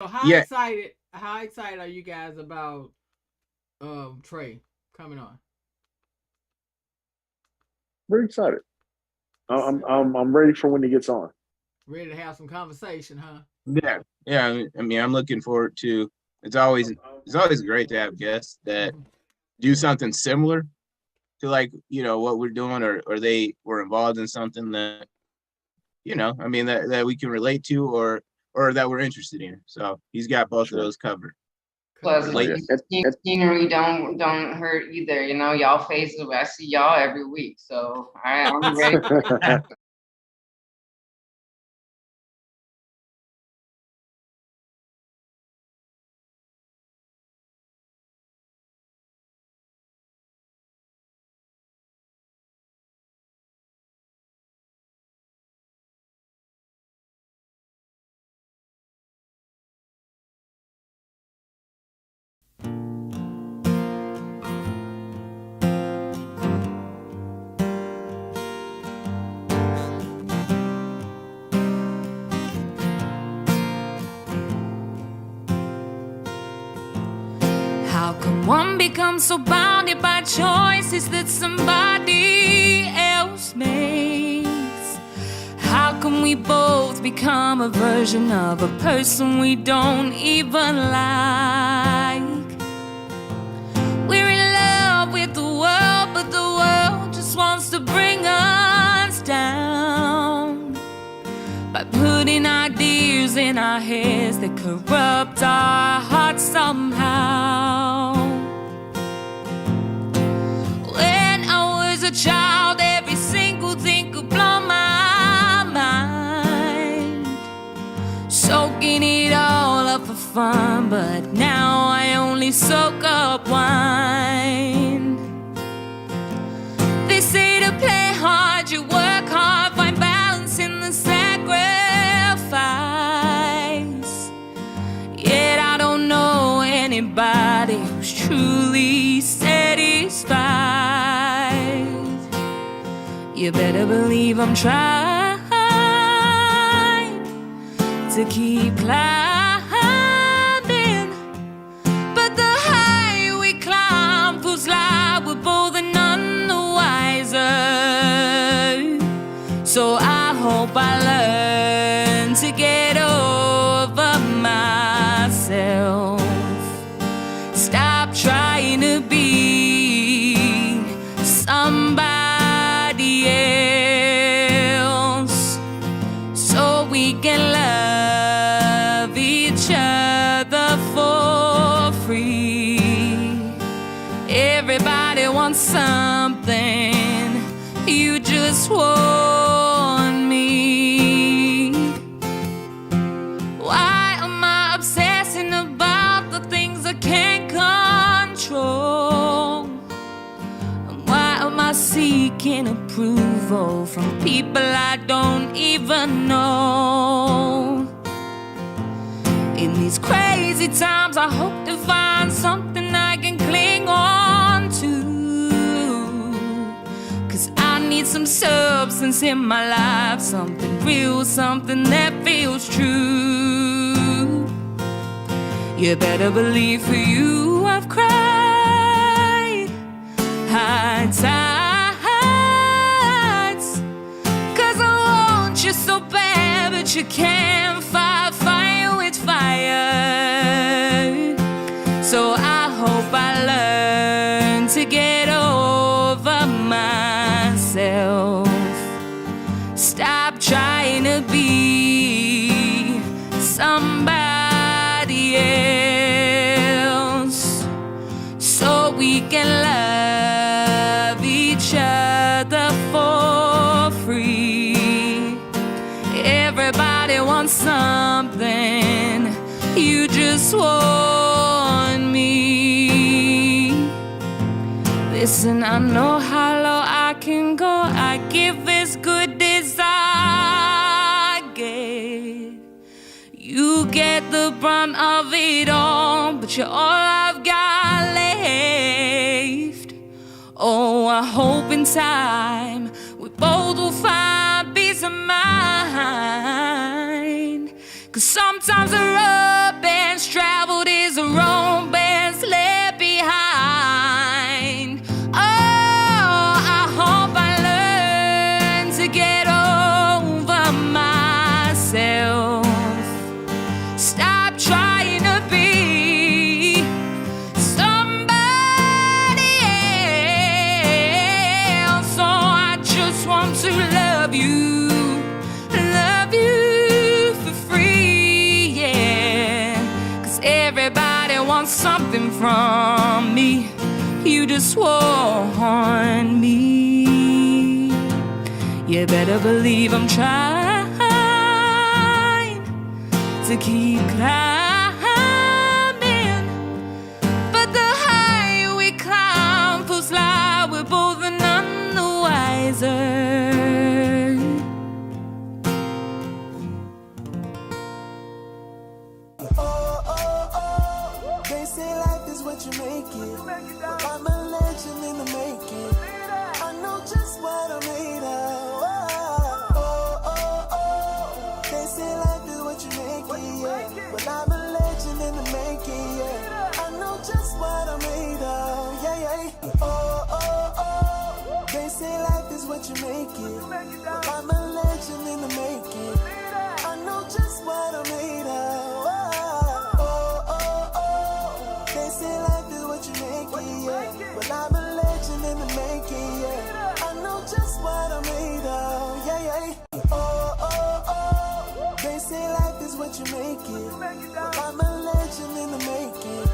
So Yeah, how excited are you guys about Trey coming on? Very excited. It's I'm ready for when he gets on. ready to have some conversation, huh? yeah. I mean, I'm looking forward to. It's always great to have guests that Mm-hmm. do something similar to like what we're doing, or they were involved in something that I mean that we can relate to, or that we're interested in. So he's got both of Sure. those covered. Plus, Covered. Oh Late. yeah. scenery don't hurt either. You know, y'all faces. I see y'all every week, so I'm ready. How come one becomes so bounded by choices that somebody else makes? How come we both become a version of a person we don't even like? We're in love with the world, but the world just wants to bring us down by putting ideas in our heads that corrupt our hearts somehow. When I was a child, every single thing could blow my mind, soaking it all up for fun, but now I only soak up wine. They say to play hard, you work hard, find balance in the sacrifice. Yet I don't know anybody who's truly satisfied. You better believe I'm trying to keep climbing, but the higher we climb feels like we're both none the wiser. So I hope I learn to get over myself. Stop trying to be somebody else, so we can love each other for free. Everybody wants something, you just want me. Why am I obsessing about the things I can't control? And why am I seeking approval from people I don't even know? In these crazy times, I hope to find something I can cling on to, 'cause I need some substance in my life, something real, something that feels true. You better believe for you I've cried high tides, 'cause I want you so bad, but you can't fight fire with fire. So I hope I learn to get over myself. Stop trying to be somebody else, so we can love each other for free. Everybody wants something, you just want me. Listen, I know how low I can go, I give as good as I get. You get the brunt of it all, but you're all I've got left. Oh, I hope in time we both will find peace of mind, 'cause sometimes the rubber something from me. You just swore on me. You better believe I'm trying to keep climbing, but the higher we climb, feels like we're both none the wiser. They say life is what you make it, but I'm a legend in the making. I know just what I'm made of. They say life is what you make it, yeah, but I'm a legend in the making, yeah. I know just what I'm made of, yeah. They say life is what you make it, but I'm a legend in the making. I know just what I'm made of. They say life is what you make it, yeah, but I'm a legend in the making, yeah. I know just what I'm made of, yeah. They say life is what you make it, but I'm a legend in the making.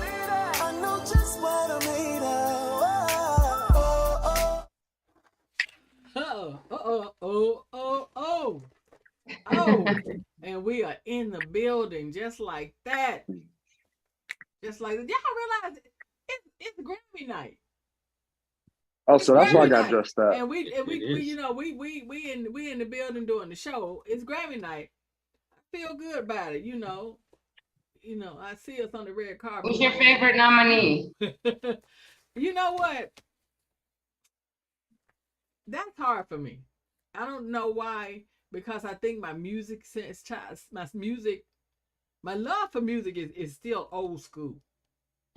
I know just what I'm made of. Oh, and we are in the building just like that. Just like that. Y'all realize it's Grammy night. Oh, so that's why I Grammy got night. dressed up. And we is. you know, we in the building doing the show. It's Grammy night. I feel good about it, you know. You know, I see us on the red carpet. Who's your favorite nominee? You know what? That's hard for me. I don't know why, because I think my music sense, my love for music is still old school.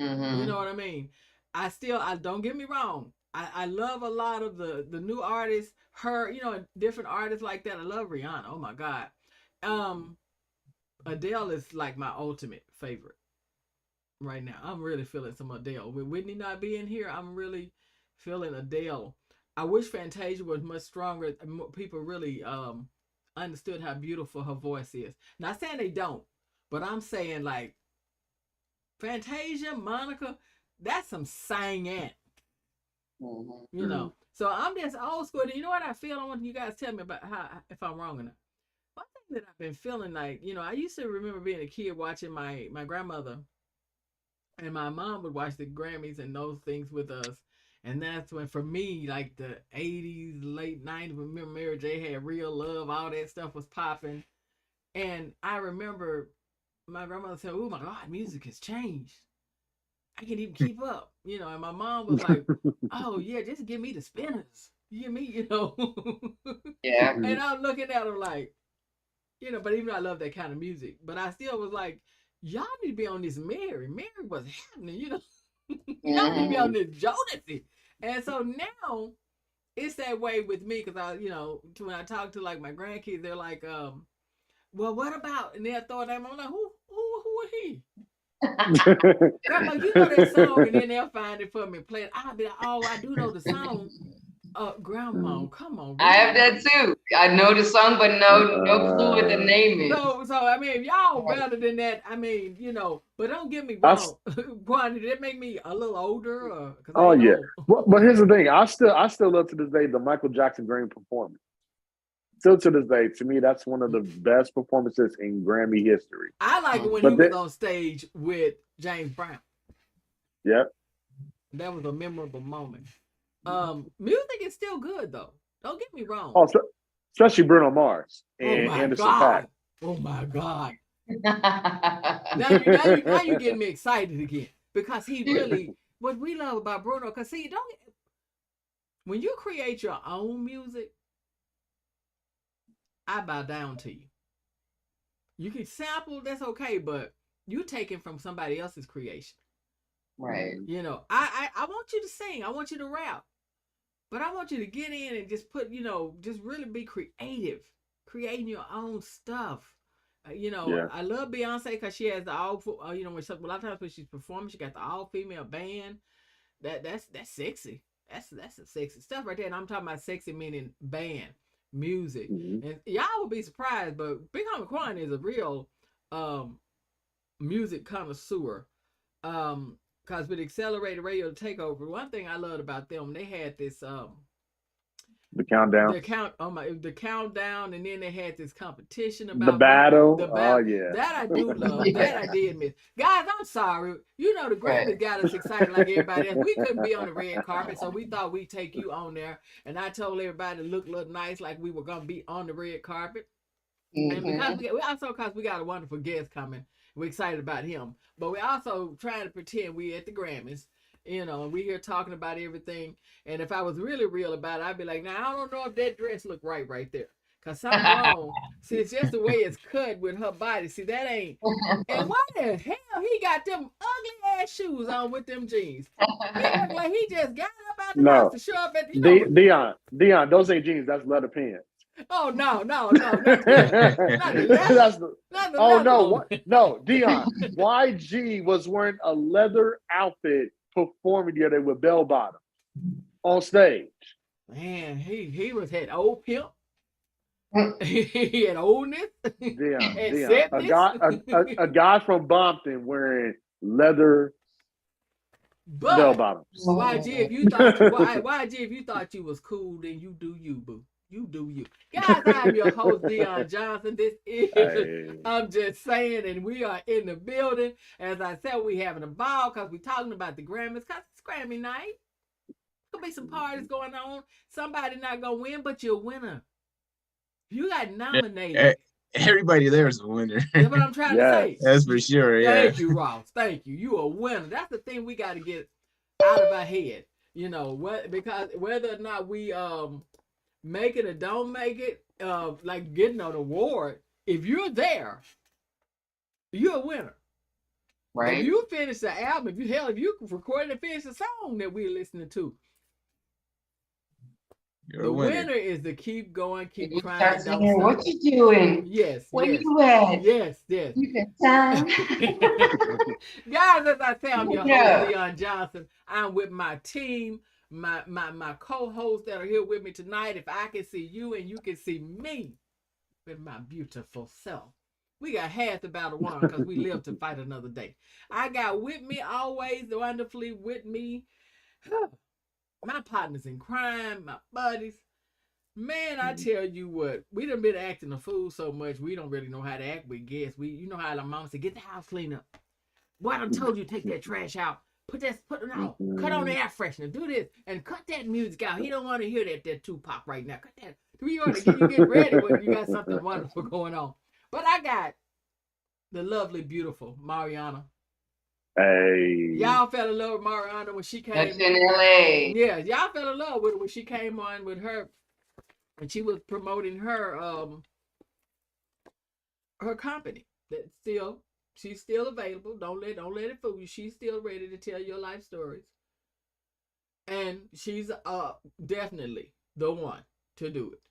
Mm-hmm. You know what I mean? I don't get me wrong. I love a lot of the new artists, different artists like that. I love Rihanna. Oh my God. Adele is like my ultimate favorite right now. I'm really feeling some Adele. With Whitney not being here, I'm really feeling Adele. I wish Fantasia was much stronger. People really understood how beautiful her voice is. Not saying they don't, but I'm saying like Fantasia, Monica, that's some singing. Mm-hmm. You know. So I'm just old school. You know what I feel? I want you guys to tell me about how if I'm wrong or not. One thing that I've been feeling like, you know, I used to remember being a kid watching my grandmother and my mom would watch the Grammys and those things with us. And that's when, for me, like the 80s, late 90s, remember Mary J had Real Love, all that stuff was popping. And I remember my grandmother said, oh my God, music has changed. I can't even keep up, you know. And my mom was like, oh yeah, just give me the spinners. You hear me, you know. Yeah. And I'm looking at her like, you know, but even though I love that kind of music, but I still was like, y'all need to be on this Mary. Mary was happening, you know. Y'all need to be on this Jodeci. And so now it's that way with me because I, you know, when I talk to like my grandkids, they're like, well, what about? And they'll throw a name. I'm like, who are he? Grandma, you know that song, and then they'll find it for me and play it. I'll be like, oh, I do know the song. Grandma, come on. I have that too. I know the song, but no clue what the name is. So I mean, if y'all better than that, I mean, you know, but don't get me wrong. Quan, did it make me a little older? Oh yeah, but here's the thing. I still love to this day the Michael Jackson Grammy performance. Still to this day, to me, that's one of the best performances in Grammy history. I like it when he was on stage with James Brown. Yep. That was a memorable moment. Music is still good though. Don't get me wrong. Oh, especially Bruno Mars and Anderson .Paak. Oh my God. now you getting me excited again because he really what we love about Bruno. Because see, when you create your own music, I bow down to you. You can sample, that's okay, but you take it from somebody else's creation. Right. You know, I want you to sing. I want you to rap. But I want you to get in and just put, you know, just really be creative, creating your own stuff. You know, yeah. I love Beyonce because she has the all, you know, a lot of times when she's performing, she got the all-female band. That's sexy. That's some sexy stuff right there. And I'm talking about sexy meaning band, music. Mm-hmm. And y'all would be surprised, but Big Homie Quan is a real music connoisseur. because with Accelerated Radio Takeover, one thing I loved about them, they had this The countdown. the countdown, and then they had this competition about The battle. The Oh battle. yeah. That I do love. Yeah. That I did miss. Guys, I'm sorry. You know the Grammys Right. got us excited like everybody else. We couldn't be on the red carpet, so we thought we'd take you on there. And I told everybody to look nice, like we were gonna be on the red carpet. And because we got a wonderful guest coming, we're excited about him. But we're also trying to pretend we at the Grammys. You know, and we here talking about everything. And if I was really real about it, I'd be like, now I don't know if that dress look right there. Cause something wrong. See, it's just the way it's cut with her body. See, that ain't. And why the hell he got them ugly ass shoes on with them jeans? He look like he just got up out the house to show up at Dionne, those ain't jeans. That's leather pants. Oh no. Dionne. YG was wearing a leather outfit performing the other day with bell bottom on stage. Man, he had old pimp. He had oldness. Dionne. A guy from Bompton wearing leather bell bottoms. YG, if you thought you was cool, then you do you, boo. You do you. Guys, I'm your host, Dionne Johnson. This is, I'm just saying, and we are in the building. As I said, we having a ball because we're talking about the Grammys, because it's Grammy night. There'll be some parties going on. Somebody not going to win, but you're a winner. You got nominated. Everybody there is a winner. That's what I'm trying to say. That's for sure, yeah. Thank you, Ross. Thank you. You a winner. That's the thing we got to get out of our head. You know, because whether or not we make it or don't make it, like getting an award, if you're there, you're a winner. Right. If you finish the album, if you recorded and finish the song that we're listening to, You're the a winner. winner is to keep going, keep You trying. start Don't singing, stop. what you doing? Yes. Where yes. you at? Yes. You can time. Guys, as I say, I'm your Yeah. host, Dionne Johnson. I'm with my team, my co-hosts that are here with me tonight. If I can see you and you can see me with my beautiful self. We got half the battle won because we live to fight another day. I got with me always, wonderfully with me, my partners in crime, my buddies. Man, I tell you what, we done been acting a fool so much, we don't really know how to act with guests. You know how the mama said, get the house clean up. Boy, I done told you to take that trash out. Put it out. Cut on the air freshener. Do this. And cut that music out. He don't want to hear that Tupac right now. Cut that. You ought to get ready when you got something wonderful going on. But I got the lovely, beautiful Marianne. Hey. Y'all fell in love with Marianne when she came. That's in LA. Yeah, y'all fell in love with her when she came on with her, and she was promoting her her company. She's still available. Don't let it fool you. She's still ready to tell your life stories, and she's definitely the one to do it.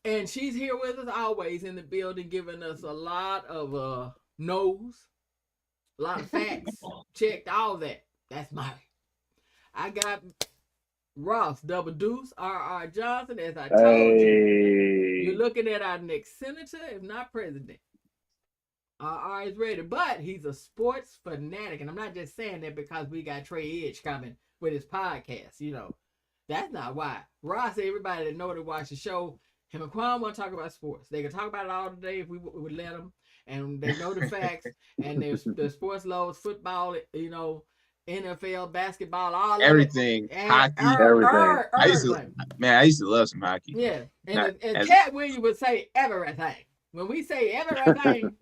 And she's here with us always in the building, giving us a lot of no's, a lot of facts, checked, all that. That's Mari. I got Ross, Double Deuce, R.R. Johnson, as I told you. You're looking at our next senator, if not president. R.R. is ready, but he's a sports fanatic. And I'm not just saying that because we got Trey Edge coming with his podcast, you know. That's not why. Ross, everybody that know to watch the show, him and Quan want to talk about sports. They can talk about it all day if we would let them. And they know the facts. And there's the sports loads, football, you know, NFL, basketball, all everything. Hockey. Everything. I used to love some hockey. Yeah. And Cat Williams would say everything. When we say everything,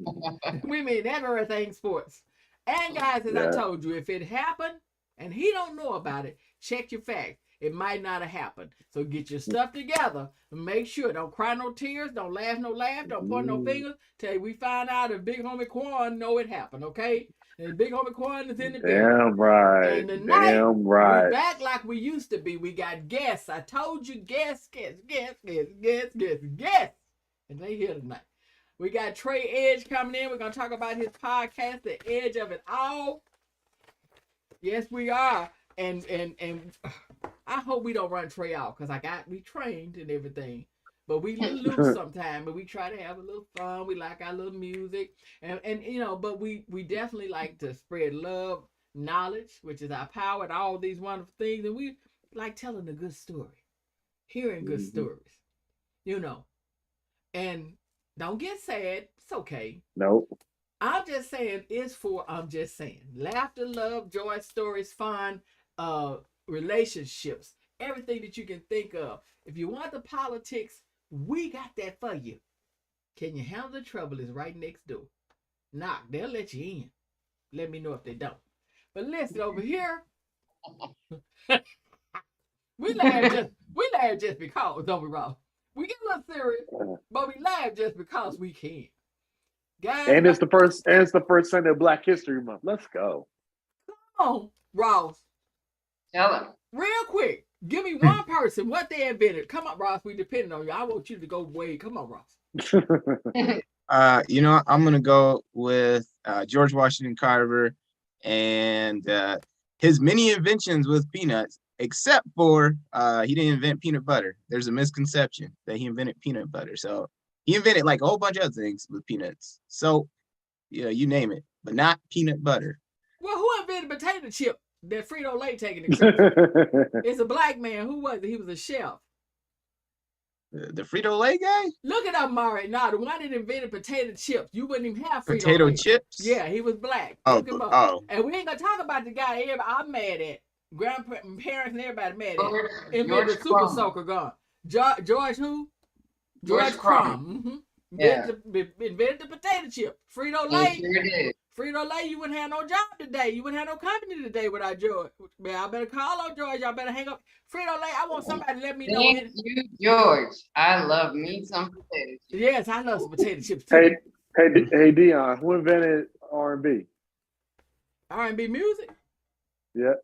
we mean everything sports. And guys, as I told you, if it happened and he don't know about it, check your facts. It might not have happened. So get your stuff together and make sure. Don't cry no tears. Don't laugh no laugh. Don't point no fingers. Till we find out if Big Homie Quan know it happened, okay? And Big Homie Quan is in the building. Damn right. And tonight, Damn right. we're back like we used to be. We got guests. I told you guests. And they here tonight. We got Trey Edge coming in. We're going to talk about his podcast, The Edge of It All. Yes, we are. And I hope we don't run Trey out because we trained and everything. But we lose sometimes, but we try to have a little fun. We like our little music. And you know, but we definitely like to spread love, knowledge, which is our power, and all these wonderful things. And we like telling a good story, hearing good stories, you know. And don't get sad. It's okay. Nope. I'm just saying I'm just saying. Laughter, love, joy, stories, fun, relationships, everything that you can think of. If you want the politics, we got that for you. Can you handle the trouble? Is right next door. Knock, they'll let you in. Let me know if they don't. But listen, over here, we laugh just because, don't we, Ross? We get a little serious, but we laugh just because we can. Guys, And it's the first Sunday of Black History Month. Let's go. come on, Ross. Tell him. Real quick, give me one person, what they invented. Come on, Ross, we depend on you. I want you to go way. Come on, Ross. You know, I'm gonna go with George Washington Carver and his many inventions with peanuts, except for he didn't invent peanut butter. There's a misconception that he invented peanut butter. So he invented like a whole bunch of other things with peanuts. So yeah, you name it, but not peanut butter. Well, who invented potato chip that Frito-Lay taking it? It's a black man. Who was it? He was a chef. The Frito-Lay guy? Look it up, Mari. Nah, the one that invented potato chips. You wouldn't even have Frito-Lay. Potato chips? Yeah, he was black. Oh, Look him up. oh. And we ain't gonna talk about the guy I'm mad at. Grandparents and everybody mad at. George Invented the Super Crumb. Soaker gun. George who? George Crumb. Mm-hmm. Yeah. Invented the potato chip. He Frito-Lay. sure did. Frito-Lay, you wouldn't have no job today. You wouldn't have no company today without George. Man, I better call on George. Y'all better hang up. Frito-Lay, I want somebody to let me know. Thank you, George. I love me some potatoes. Yes, I love some potato chips too. Hey, Dionne, who invented R&B? R&B music? Yeah.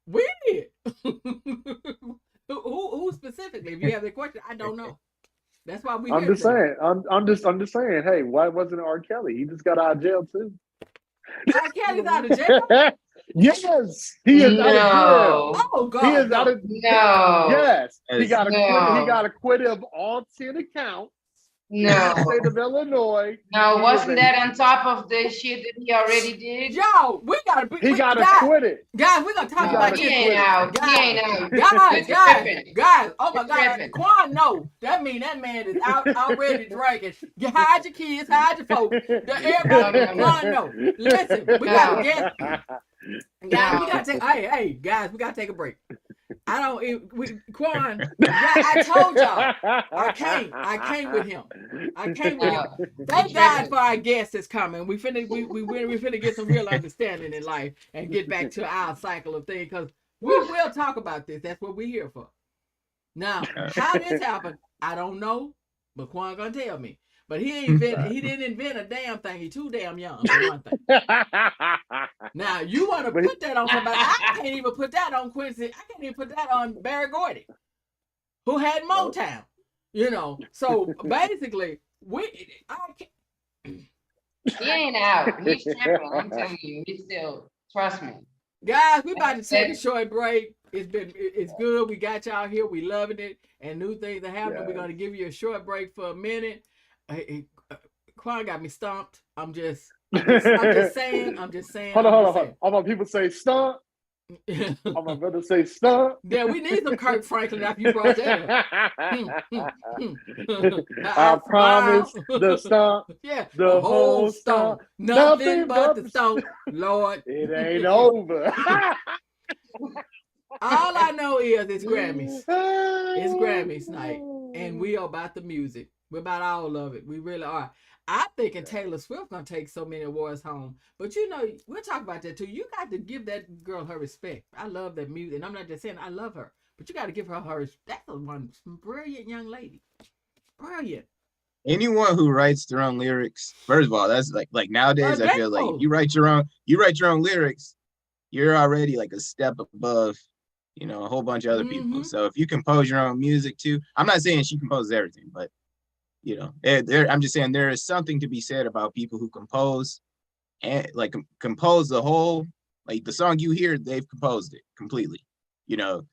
We did. who specifically? If you have the question, I don't know. That's why we. I'm just saying. I'm just saying. Hey, why wasn't it R. Kelly? He just got out of jail too. R. Kelly's out of jail. Yes, he is out of jail. Oh God, He is out of No. Yes, he got No. He got acquitted of all 10 accounts. No. State of Illinois. No, He wasn't was that on top of the shit that he already did? Yo, we gotta. He got guys, acquitted. Guys, we're gonna talk He about got this. He ain't out. He ain't out. Guys. Oh my You're God, tripping. Quan, no, that mean that man is out already drinking. You hide your kids, hide your folks. Everybody, Quan, no. Listen, we gotta get. Guys, we gotta take. Hey, guys, we gotta take a break. Quan. I told y'all, I came with him. I came with him. Thank God for our guest that's coming. We finna get some real understanding in life and get back to our cycle of things because we will talk about this. That's what we're here for. Now, how this happened, I don't know, but Quan gonna tell me. But he didn't invent a damn thing. He too damn young for one thing. Now you want to put that on somebody? I can't even put that on Quincy. I can't even put that on Barry Gordy, who had Motown. You know, so basically, He ain't out. He's tripping. I'm telling you. He's still. Trust me. guys, we about to take a short break. It's good. We got y'all here. We loving it, and new things are happening. We're gonna give you a short break for a minute. Quan got me stumped. I'm just saying. Hold on. People say stunt. I'm about to say stunt. Yeah, we need some Kirk Franklin after you brought that up. I promise the stunt. Yeah, the whole stunt. Nothing but the stunt. Lord, it ain't over. all I know is it's Grammys. It's Grammys night, and we are about the music. We're about all of it. We really are. I'm thinking Taylor Swift gonna take so many awards home, but you know we'll talk about that too. You got to give that girl her respect. I love that music, and I'm not just saying I love her, but you got to give her her. That's a brilliant young lady. Brilliant. Anyone who writes their own lyrics, first of all, that's like nowadays. I feel like if you write your own lyrics, you're already like a step above, you know, a whole bunch of other people. So if you compose your own music too, I'm not saying she composes everything, but you know, I'm just saying there is something to be said about people who compose and like compose the whole, like the song you hear, they've composed it completely. You know,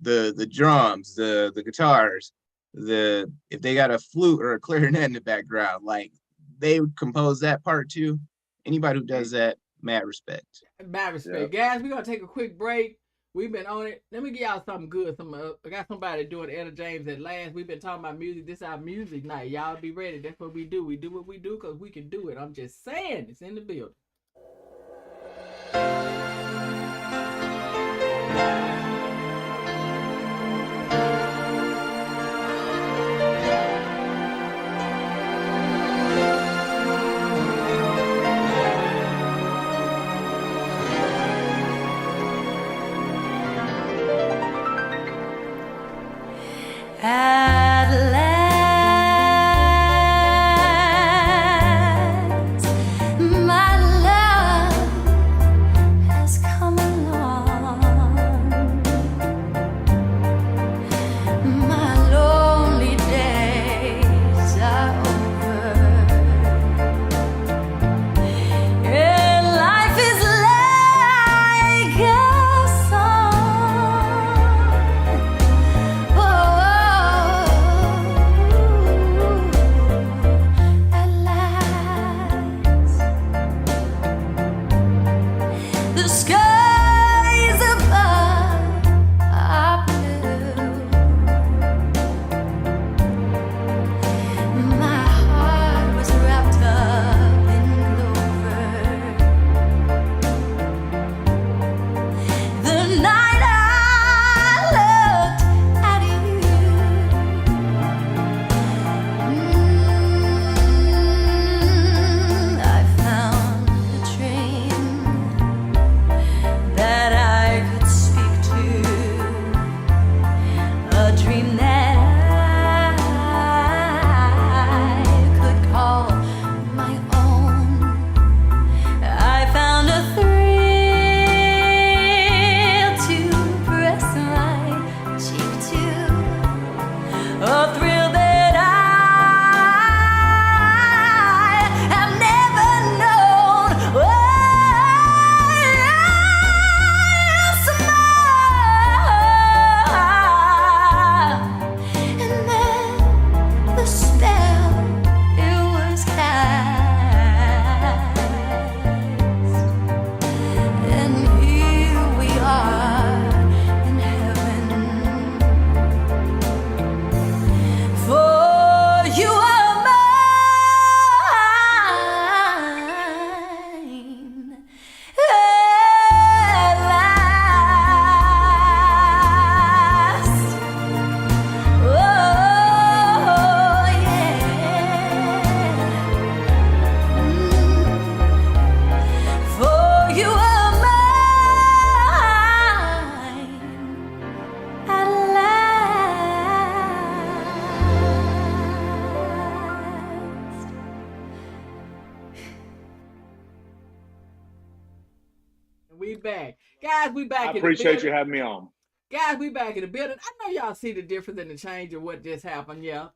the drums, the guitars, if they got a flute or a clarinet in the background, like they would compose that part too. Anybody who does that, Mad respect. Mad respect. Guys, we're going to take a quick break. We've been on it. Let me give y'all something good. I got somebody doing Etta James at last. We've been talking about music. This is our music night. Y'all be ready. That's what we do. We do what we do because we can do it. I'm just saying. It's in the building. At last, my love has come along. My lonely days are over, and life is like a song. Oh, at last, the skies above are blue. My heart was wrapped up in clover the night I looked at you. I found a dream that I could speak to, a dream that I could call my own. I found a thrill to press my cheek to, a thrill that I have never known. Oh, smile, and then the spell it was cast, and here we are in heaven. For you are mine at last. Oh, yeah. For you are mine at last. We back. Guys, we back I in the appreciate building. you having me on. Guys, we back in the building. I know y'all see the difference in the change of what just happened. Yeah.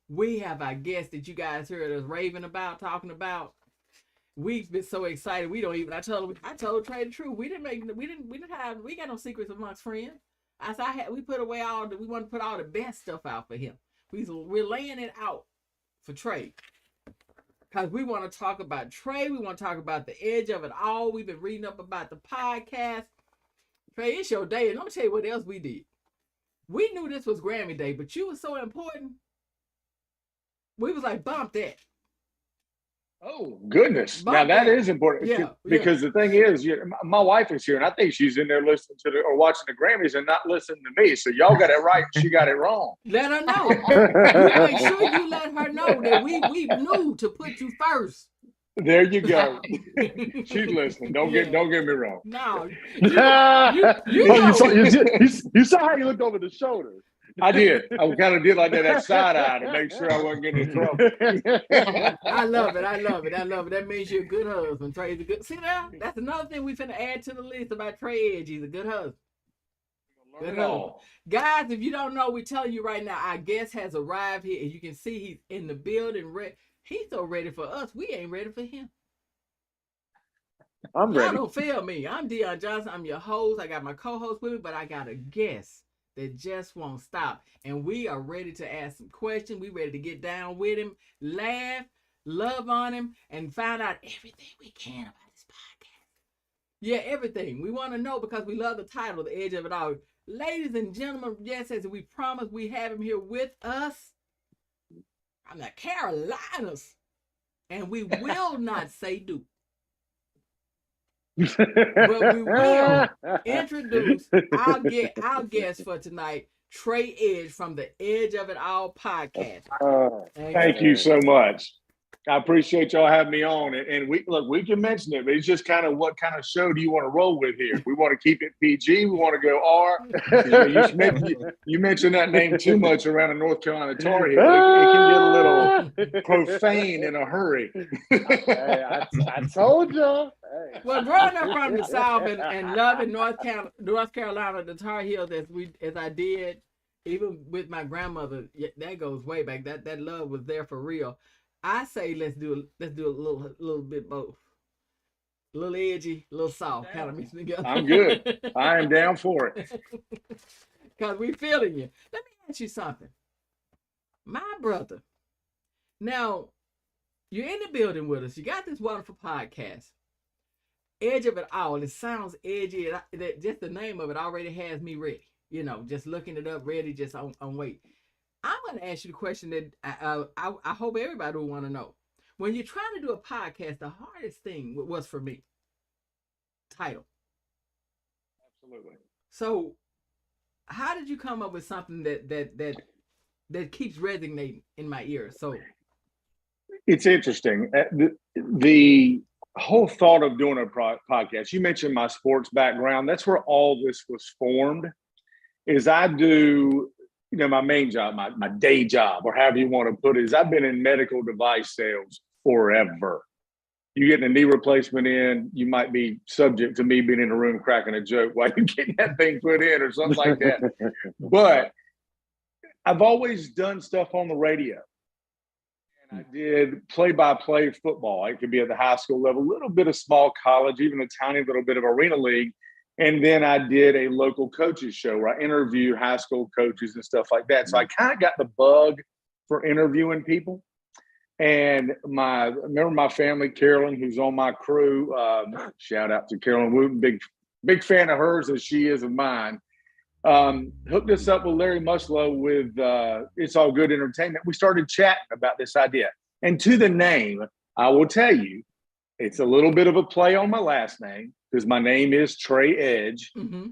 We have our guest that you guys heard us raving about, talking about. We've been so excited. We don't even. I told Trey the truth. We got no secrets amongst friends. We put away we want to put all the best stuff out for him. We're laying it out for Trey. Because we want to talk about Trey. We want to talk about the edge of it all. We've been reading up about the podcast. Trey, it's your day. And let me tell you what else we did. We knew this was Grammy Day, but you were so important. We was like, bump that. Oh, goodness. My Now, that bad. is important. Yeah, Because the thing is, my wife is here, and I think she's in there listening to or watching the Grammys and not listening to me. So y'all got it right. She got it wrong. Let her know. You make sure you let her know that we knew to put you first. There you go. She's listening. Don't get me wrong. No. You saw how you looked over the shoulder. I did. I kind of did like that side eye to make sure I wasn't getting in trouble. I love it. That means you're a good husband. Trey's a good. See now, that's another thing we finna add to the list about Trey Edge. He's a good husband. Good husband. Guys, if you don't know, we're telling you right now, our guest has arrived here. As you can see, he's in the building. He's so ready for us. We ain't ready for him. I'm Y'all ready. don't fail me. I'm Dionne Johnson. I'm your host. I got my co-host with me, but I got a guest that just won't stop. And we are ready to ask some questions. We ready to get down with him, laugh, love on him, and find out everything we can about this podcast. Yeah, everything. We want to know because we love the title, The Edge of It All. Ladies and gentlemen, yes, as we promised, we have him here with us from the Carolinas. And we will not say Duke. But we will introduce our guest for tonight, Trey Edge from the Edge of It All podcast. Thank you so much. I appreciate y'all having me on. And we can mention it, but it's just kind of what kind of show do you want to roll with here? We want to keep it PG. We want to go R. You mentioned that name too much around a North Carolina Tar Heel. It can get a little profane in a hurry. I told y'all. Hey. Well, growing up from the South and loving North Carolina, the Tar Heels as I did, even with my grandmother, that goes way back. That love was there for real. I say let's do a little bit both. A little edgy, a little soft, kind of mixing together. I'm good. I am down for it. Because we feeling you. Let me ask you something. My brother, now you're in the building with us. You got this wonderful podcast, Edge of It All. It sounds edgy. Just the name of it already has me ready. You know, just looking it up, ready, just on wait. I'm going to ask you the question that I hope everybody will want to know. When you're trying to do a podcast, the hardest thing was for me, title. Absolutely. So how did you come up with something that keeps resonating in my ear? So it's interesting. The whole thought of doing a podcast, you mentioned my sports background. That's where all this was formed, is I do, my main job, my day job, or however you want to put it, is I've been in medical device sales forever. You getting a knee replacement in, you might be subject to me being in a room cracking a joke while you're getting that thing put in or something like that. But I've always done stuff on the radio. And I did play-by-play football. It could be at the high school level, a little bit of small college, even a tiny little bit of arena league. And then I did a local coaches show where I interviewed high school coaches and stuff like that. So I kind of got the bug for interviewing people. And remember my family, Carolyn, who's on my crew. Shout out to Carolyn Wooten, big fan of hers as she is of mine. Hooked us up with Larry Muslow with It's All Good Entertainment. We started chatting about this idea. And to the name, I will tell you, it's a little bit of a play on my last name, because my name is Trey Edge. Mm-hmm.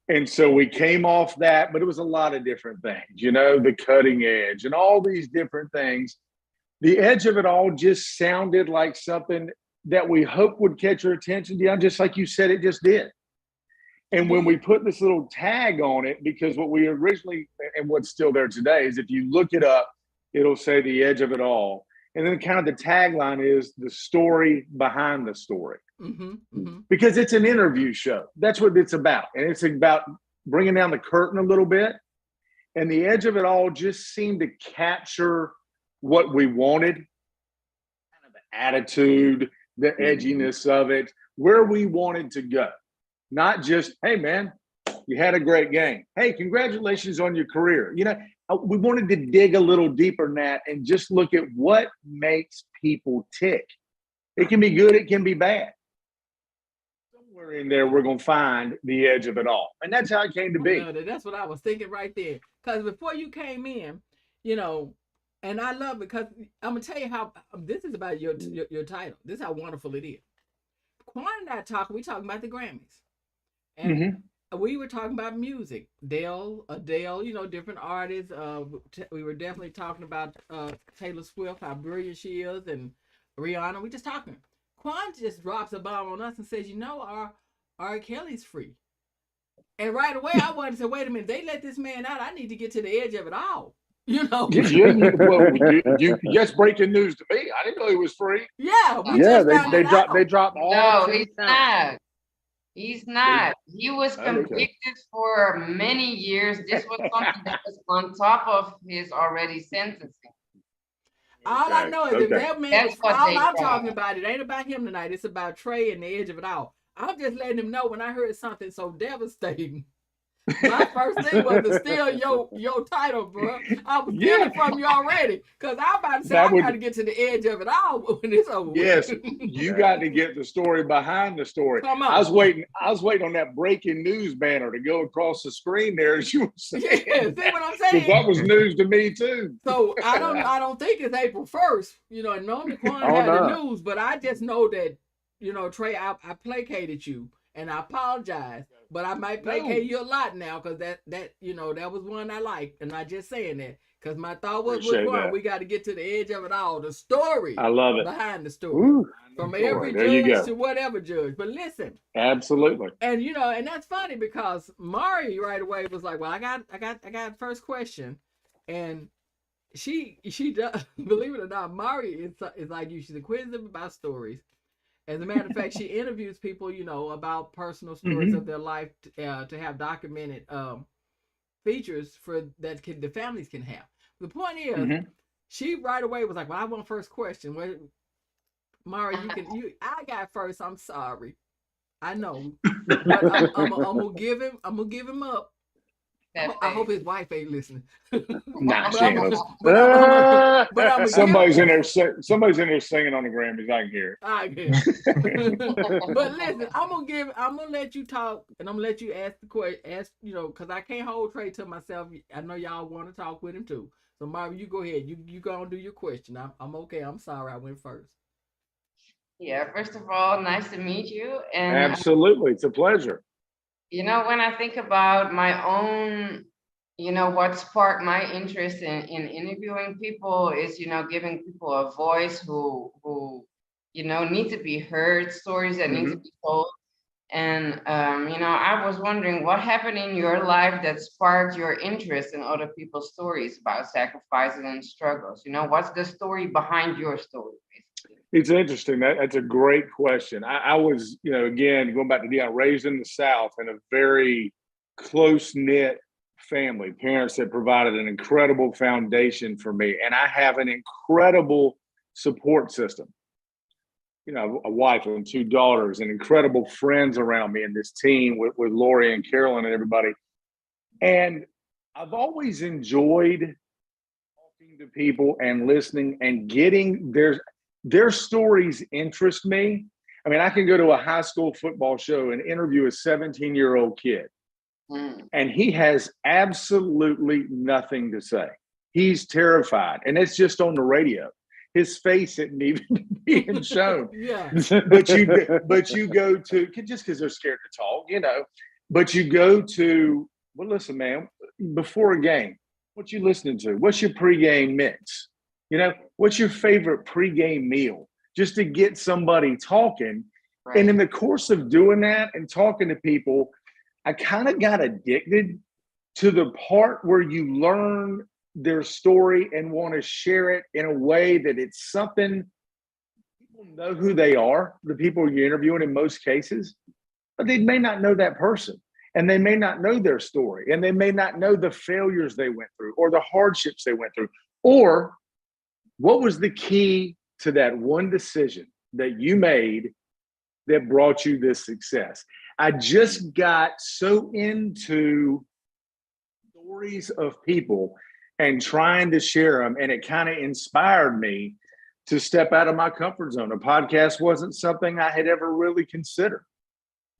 And so we came off that, but it was a lot of different things, the cutting edge and all these different things. The edge of it all just sounded like something that we hoped would catch your attention, Dionne, just like you said, it just did. And when we put this little tag on it, because what we originally, and what's still there today, is if you look it up, it'll say the edge of it all. And then kind of the tagline is the story behind the story. Mm-hmm, mm-hmm. Because it's an interview show. That's what it's about. And it's about bringing down the curtain a little bit. And the edge of it all just seemed to capture what we wanted, kind of the attitude, the edginess of it, where we wanted to go. Not just, hey, man, you had a great game. Hey, congratulations on your career. We wanted to dig a little deeper than that and just look at what makes people tick. It can be good, it can be bad. Somewhere in there, we're going to find the edge of it all. And that's how it came to be. That's what I was thinking right there. Because before you came in, and I love it because I'm going to tell you how this is about your title. This is how wonderful it is. Quan and I we talking about the Grammys. And we were talking about music. Adele, different artists. We were definitely talking about Taylor Swift, how brilliant she is, and Rihanna. We just talking. Quan just drops a bomb on us and says, R. Kelly's free. And right away, I wanted to say, wait a minute, they let this man out. I need to get to the edge of it all. Just breaking news to me. I didn't know he was free. Yeah. They dropped all. No, he's not. He's not. He was convicted for many years. This was something that was on top of his already sentencing. All I know is that man, all I'm talking about, it ain't about him tonight. It's about Trey and the edge of it all. I'm just letting him know when I heard something so devastating My first thing was to steal your title, bro. I was stealing from you already. Because I'm about to say, I got to get to the edge of it all when it's over. Yes, you got to get the story behind the story. Come on. I was waiting on that breaking news banner to go across the screen there, as you were saying. Yeah, see what I'm saying? Because that was news to me too. So I don't think it's April 1st. And normally Quan had the news, but I just know that, Trey, I placated you and I apologize. But I might placate you a lot now because that was one I liked, and I just saying that because my thought was with Quan, we got to get to the edge of it all, the story. I love it. Behind the story. Ooh, from every judge to whatever judge. But listen, absolutely. And and that's funny because Mari right away was like, "Well, I got first question," and she does, believe it or not, Mari is like you. She's inquisitive about stories. As a matter of fact, she interviews people, about personal stories of their life to have documented features that the families can have. The point is, she right away was like, "Well, I want first question." Well, Mari, I got first. I'm sorry, I know, but I'm gonna give him up. I hope his wife ain't listening. Nah, she ain't listening. But somebody's in there singing on the Grammys. I can hear it. I can. But listen, I'm gonna let you talk, and I'm gonna let you ask the question. Because I can't hold Trey to myself. I know y'all want to talk with him too. So Marvin, you go ahead. You go and do your question. I'm okay. I'm sorry I went first. Yeah. First of all, nice to meet you. And absolutely, it's a pleasure. When I think about my own, what sparked my interest in interviewing people is, giving people a voice who need to be heard, stories that need to be told. And, I was wondering what happened in your life that sparked your interest in other people's stories about sacrifices and struggles. What's the story behind your story? It's interesting. That's a great question. I was, again, going back to Dionne, raised in the South in a very close-knit family. Parents that provided an incredible foundation for me. And I have an incredible support system. A wife and 2 daughters and incredible friends around me and this team with Lori and Carolyn and everybody. And I've always enjoyed talking to people and listening and getting their stories interest me. I mean, I can go to a high school football show and interview a 17-year-old kid, and he has absolutely nothing to say. He's terrified, and it's just on the radio. His face isn't even being shown. Yeah. But you go to, just because they're scared to talk, but you go to, well, listen, man, before a game, what you listening to? What's your pregame mix? What's your favorite pregame meal? Just to get somebody talking. Right. And in the course of doing that and talking to people, I kind of got addicted to the part where you learn their story and want to share it in a way that it's something people know who they are, the people you're interviewing in most cases, but they may not know that person. And they may not know their story. And they may not know the failures they went through or the hardships they went through. Or what was the key to that one decision that you made that brought you this success? I just got so into stories of people and trying to share them, and it kind of inspired me to step out of my comfort zone. A podcast wasn't something I had ever really considered,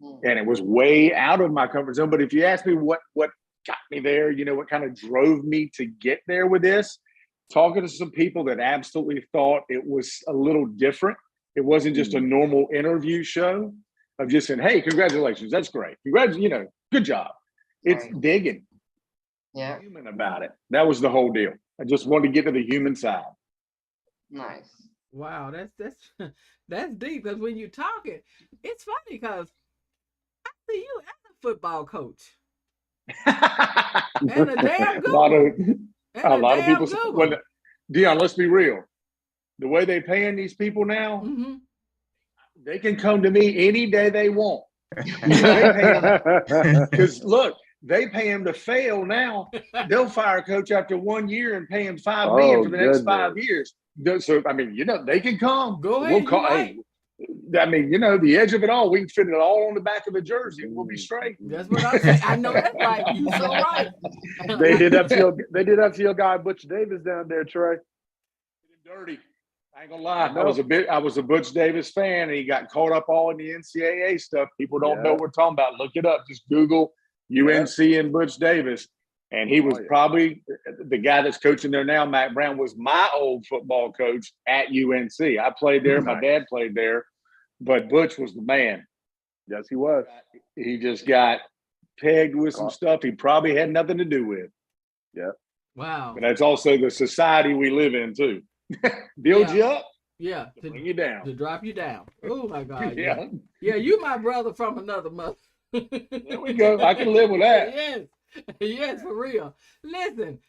and it was way out of my comfort zone. But if you ask me what got me there, what kind of drove me to get there with this, talking to some people that absolutely thought it was a little different. It wasn't just a normal interview show of just saying, "Hey, congratulations, that's great. Good job." It's digging, human about it. That was the whole deal. I just wanted to get to the human side. Nice. Wow, that's deep. Because when you're talking, it's funny because I see you as a football coach and a damn good one. A lot of people. Well, Dionne, let's be real. The way they're paying these people now, they can come to me any day they want. Because look, they pay him to fail now. They'll fire a coach after 1 year and pay him $5 million for the next 5 years. So I mean, they can come. Go ahead. We'll call. Hey, I mean, you know, the edge of it all, we can fit it all on the back of a jersey and we'll be straight. That's what I'm saying. I know that's right. You so right. They did that to your guy Butch Davis down there, Trey. Dirty. I ain't gonna lie. I was a Butch Davis fan, and he got caught up all in the NCAA stuff. People don't know what we're talking about. Look it up. Just Google UNC and Butch Davis. And he was probably the guy that's coaching there now. Matt Brown was my old football coach at UNC. I played there. My dad played there. But Butch was the man. Yes, he was. He just got pegged with some stuff he probably had nothing to do with. Yeah. Wow. But that's also the society we live in, too. Build you up. Yeah. To bring you down. To drop you down. Oh, my God. Yeah. Yeah, you my brother from another mother. There we go. I can live with that. Yes. Yes, for real. Listen,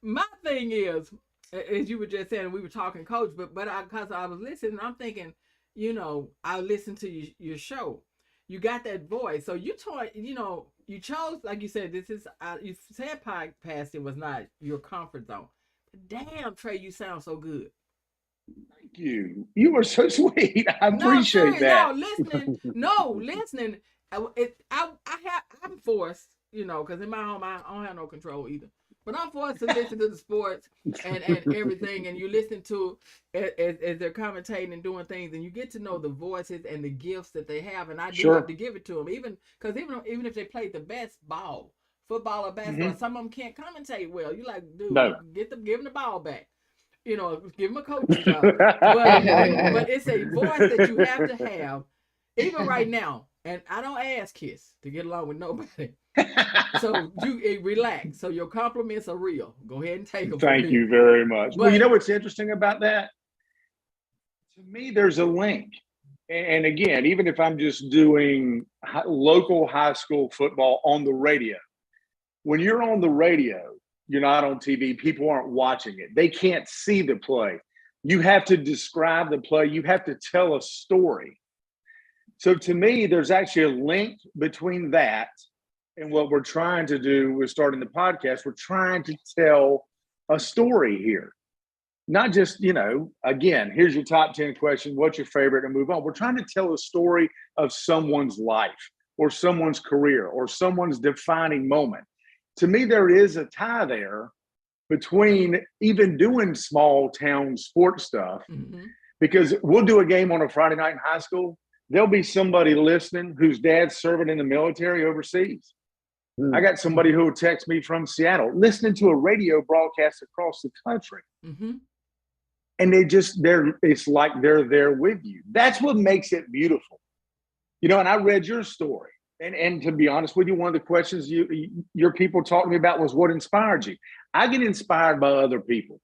my thing is, as you were just saying, we were talking coach, but because I was listening, I'm thinking, you know, I listened to your show. You got that voice. So you taught, you know, you chose, like you said, this is, you said podcasting was not your comfort zone. But damn, Trey, you sound so good. Thank you. You were so sweet. I appreciate that. Listening. I'm forced, you know, because in my home I don't have no control either. But I'm forced to listen to the sports and everything, and you listen to as they're commentating and doing things, and you get to know the voices and the gifts that they have, and I do have to give it to them, even if they play the best football or basketball, some of them can't commentate well. You like, dude, give them the ball back. You know, give them a coaching job. But it's a voice that you have to have, even right now. And I don't ask Kiss to get along with nobody. So you relax. So your compliments are real. Go ahead and take them. Thank you very much. Well, you know what's interesting about that? To me, there's a link. And again, even if I'm just doing local high school football on the radio, when you're on the radio, you're not on TV. People aren't watching it. They can't see the play. You have to describe the play. You have to tell a story. So to me, there's actually a link between that and what we're trying to do with starting the podcast. We're trying to tell a story here. Not just, you know, again, here's your top 10 question. What's your favorite? And move on. We're trying to tell a story of someone's life or someone's career or someone's defining moment. To me, there is a tie there between even doing small town sports stuff, because we'll do a game on a Friday night in high school. There'll be somebody listening whose dad's serving in the military overseas. I got somebody who will text me from Seattle, listening to a radio broadcast across the country. And it's like they're there with you. That's what makes it beautiful. You know, and I read your story. And to be honest with you, one of the questions your people talked to me about was what inspired you. I get inspired by other people.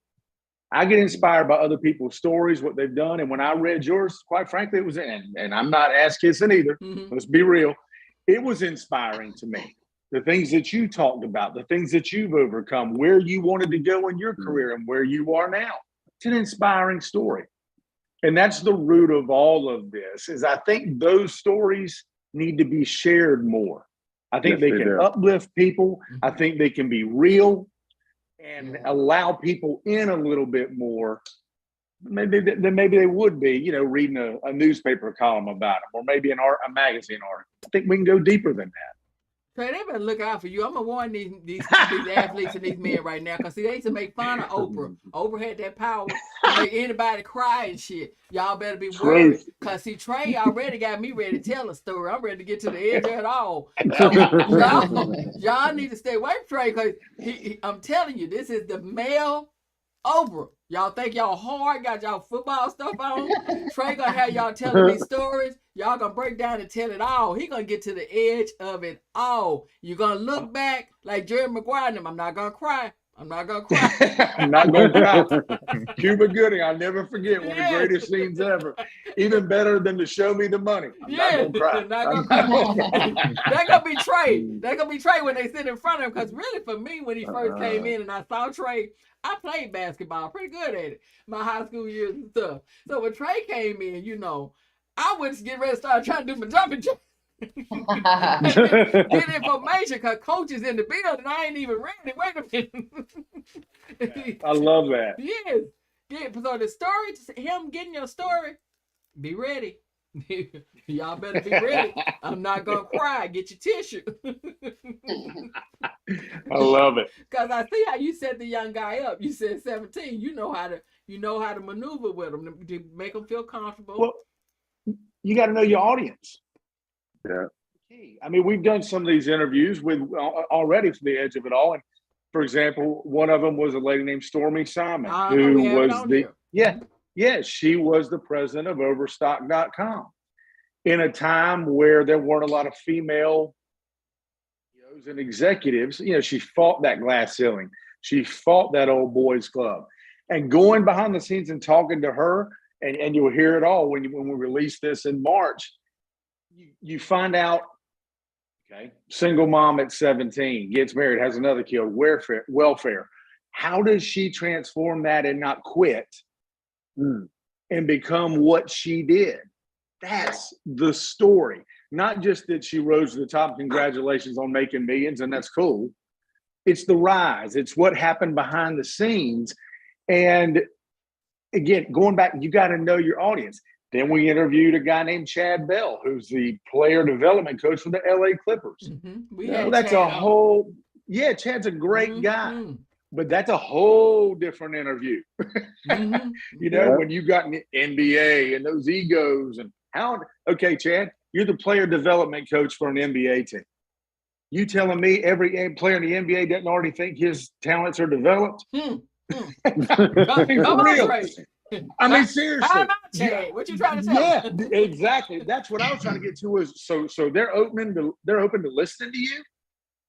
I get inspired by other people's stories, what they've done. And when I read yours, quite frankly, it was, and I'm not ass kissing either. Let's be real. It was inspiring to me. The things that you talked about, the things that you've overcome, where you wanted to go in your career and where you are now. It's an inspiring story. And that's the root of all of this, is I think those stories need to be shared more. I think they can uplift people. I think they can be real and allow people in a little bit more. Maybe they would be, you know, reading a newspaper column about them, or maybe a magazine article. I think we can go deeper than that. Trey, they better look out for you. I'm gonna warn these athletes and these men right now, because see, they used to make fun of Oprah. Oprah had that power to make anybody cry and shit. Y'all better be worried, because see, Trey already got me ready to tell a story. I'm ready to get to the edge of it all. So y'all need to stay away from Trey, because I'm telling you, this is the male Oprah. Y'all think y'all hard, got y'all football stuff on. Trey gonna have y'all telling these stories. Y'all gonna break down and tell it all. He gonna get to the edge of it all. You're gonna look back like Jerry Maguire and them. I'm not gonna cry. I'm not gonna cry. I'm not gonna cry. Cuba Gooding, I'll never forget, one of the greatest scenes ever. Even better than to show me the money. I'm not gonna cry. Not gonna cry. That gonna be Trey. That gonna be Trey when they sit in front of him. Because really, for me, when he first came in and I saw Trey, I played basketball, pretty good at it, my high school years and stuff. So when Trey came in, you know, I was getting ready to start trying to do my jumping jack. Get information, because coach is in the building. I ain't even ready. Wait a minute. I love that. Yes. Yeah. So the story, him getting your story, Be ready. Y'all better be ready. I'm not gonna cry. Get your tissue. I love it. Cause I see how you set the young guy up. You said 17. You know how to maneuver with him to make him feel comfortable. Well, you got to know your audience. Yeah. I mean, we've done some of these interviews with already from the edge of it all. And for example, one of them was a lady named Stormy Simon, who was she was the president of Overstock.com in a time where there weren't a lot of female CEOs and executives. You know, she fought that glass ceiling. She fought that old boys club. And going behind the scenes and talking to her, and you'll hear it all when we release this in March, you find out, okay, single mom at 17, gets married, has another kid, welfare. How does she transform that and not quit and become what she did? That's the story. Not just that she rose to the top. Congratulations on making millions, and that's cool. It's the rise. It's what happened behind the scenes. And again, going back, you got to know your audience. Then we interviewed a guy named Chad Bell, who's the player development coach for the LA Clippers. That's Chad. Chad's a great guy, but that's a whole different interview. When you got an NBA and those egos and okay, Chad, you're the player development coach for an NBA team. You telling me every player in the NBA doesn't already think his talents are developed? I mean, seriously. What you trying to say? Yeah, exactly. That's what I was trying to get to. Is so they're open to listening to you,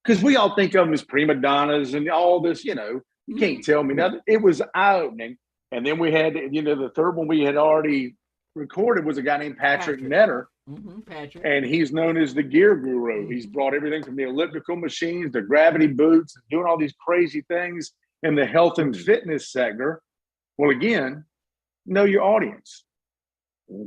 because we all think of them as prima donnas and all this. You can't tell me nothing. It was eye opening. And then we had, the third one we had already recorded was a guy named Patrick Netter. Patrick. And he's known as the gear guru. He's brought everything from the elliptical machines to gravity boots, and doing all these crazy things in the health and fitness sector. Well, again, know your audience.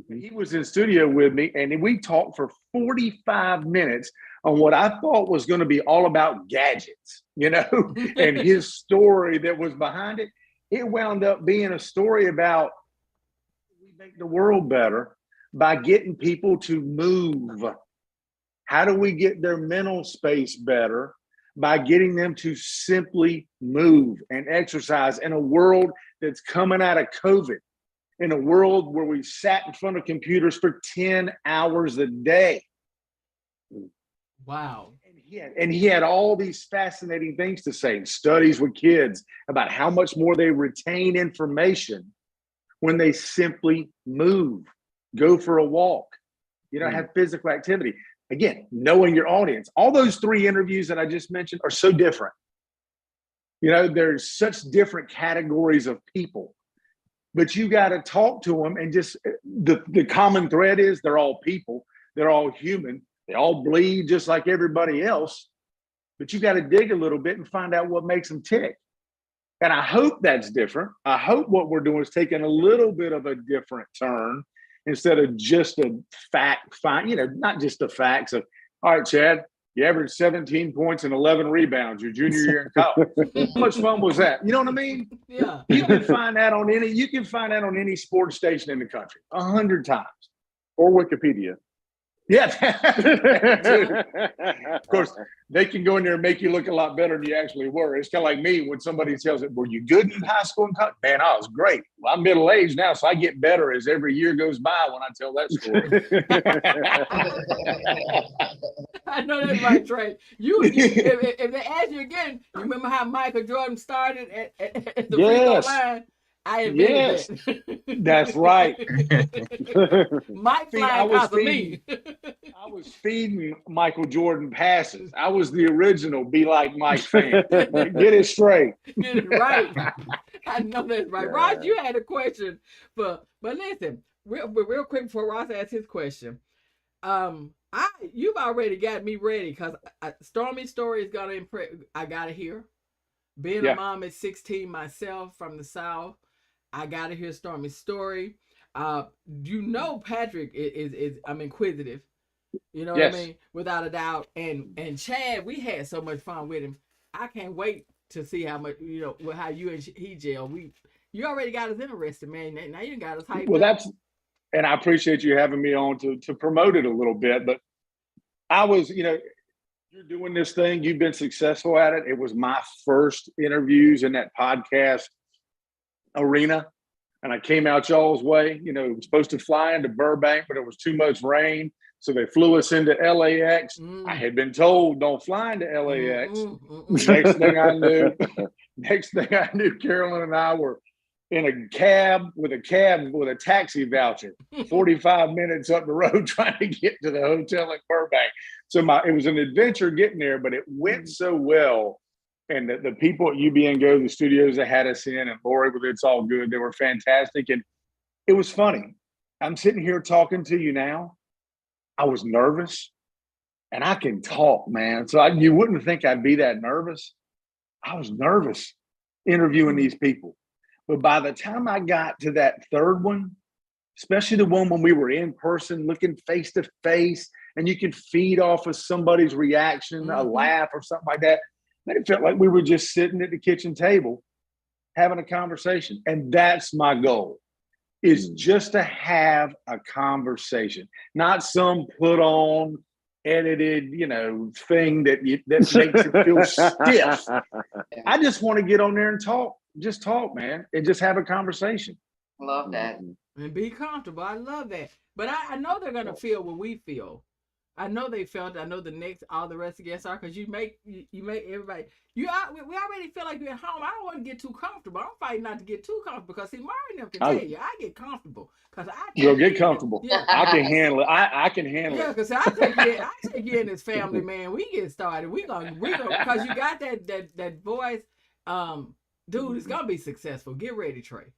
He was in studio with me, and we talked for 45 minutes on what I thought was going to be all about gadgets, and his story that was behind it. It wound up being a story about we make the world better by getting people to move. How do we get their mental space better? By getting them to simply move and exercise in a world that's coming out of COVID, in a world where we sat in front of computers for 10 hours a day. Wow. And he had all these fascinating things to say, studies with kids about how much more they retain information when they simply move, go for a walk, have physical activity. Again, knowing your audience. All those 3 interviews that I just mentioned are so different. There's such different categories of people, but you got to talk to them, and just the common thread is they're all people. They're all human. They all bleed just like everybody else, but you got to dig a little bit and find out what makes them tick. And I hope that's different. I hope what we're doing is taking a little bit of a different turn, instead of just a fact find, not just the facts of, all right, Chad, you averaged 17 points and 11 rebounds your junior year in college. How much fun was that? You know what I mean? Yeah. You can find that on any sports station in the country 100 times. Or Wikipedia. Yeah. Of course, they can go in there and make you look a lot better than you actually were. It's kind of like me when somebody tells it, were you good in high school and college? Man, I was great. Well, I'm middle-aged now, so I get better as every year goes by when I tell that story. I know that's right, Trey. If they ask you again, you remember how Michael Jordan started at the free throw line? I admit that. That's right. Mike flying out of me. I was feeding Michael Jordan passes. I was the original Be Like Mike fan. Get it straight. Get it right. I know that's right. Yeah. Ross, you had a question, but listen, real quick before Ross asks his question. You've already got me ready, because Stormy's story is gonna impress. I gotta hear. Being a mom at 16 myself from the South, I gotta hear Stormy's story. Patrick is I'm inquisitive. You know what I mean? Without a doubt. And Chad, we had so much fun with him. I can't wait to see how much, how you and he gel. You already got us interested, man. Now you got us hyped. Well, up. and I appreciate you having me on to promote it a little bit. But I was, you're doing this thing. You've been successful at it. It was my first interviews in that podcast arena. And I came out y'all's way, was supposed to fly into Burbank, but it was too much rain. So they flew us into LAX. I had been told don't fly into LAX. Next thing I knew, Carolyn and I were in a cab with a taxi voucher, 45 minutes up the road trying to get to the hotel in Burbank. So it was an adventure getting there, but it went so well. And the people at UBN Go, the studios that had us in, and Lori with It's All Good, they were fantastic. And it was funny. I'm sitting here talking to you now. I was nervous, and I can talk, man. So you wouldn't think I'd be that nervous. I was nervous interviewing these people. But by the time I got to that third one, especially the one when we were in person, looking face to face, and you could feed off of somebody's reaction, a laugh or something like that, man, it felt like we were just sitting at the kitchen table having a conversation. And that's my goal, is just to have a conversation, not some put on, edited, thing that makes it feel stiff. I just want to get on there and talk, man, and just have a conversation. Love that. And be comfortable. I love that. But I know they're gonna feel what we feel. I know they felt. I know all the rest of the guests are, because you make everybody. We already feel like you're at home. I don't want to get too comfortable. I'm fighting not to get too comfortable, because see, Marianne can tell you, I get comfortable because You'll get comfortable. Yeah. I can handle it. I can handle it. Yeah, because I take you in this family, man. We get started. We gonna because you got that voice. Dude, it's gonna be successful. Get ready, Trey.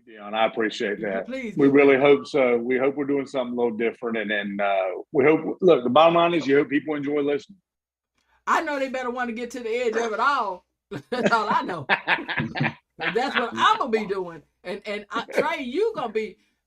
Dionne, I appreciate that. Please, we really hope so. We hope we're doing something a little different, and we hope. Look, the bottom line is, you hope people enjoy listening. I know they better want to get to the edge of it all. That's all I know. And that's what I'm gonna be doing. And Trey,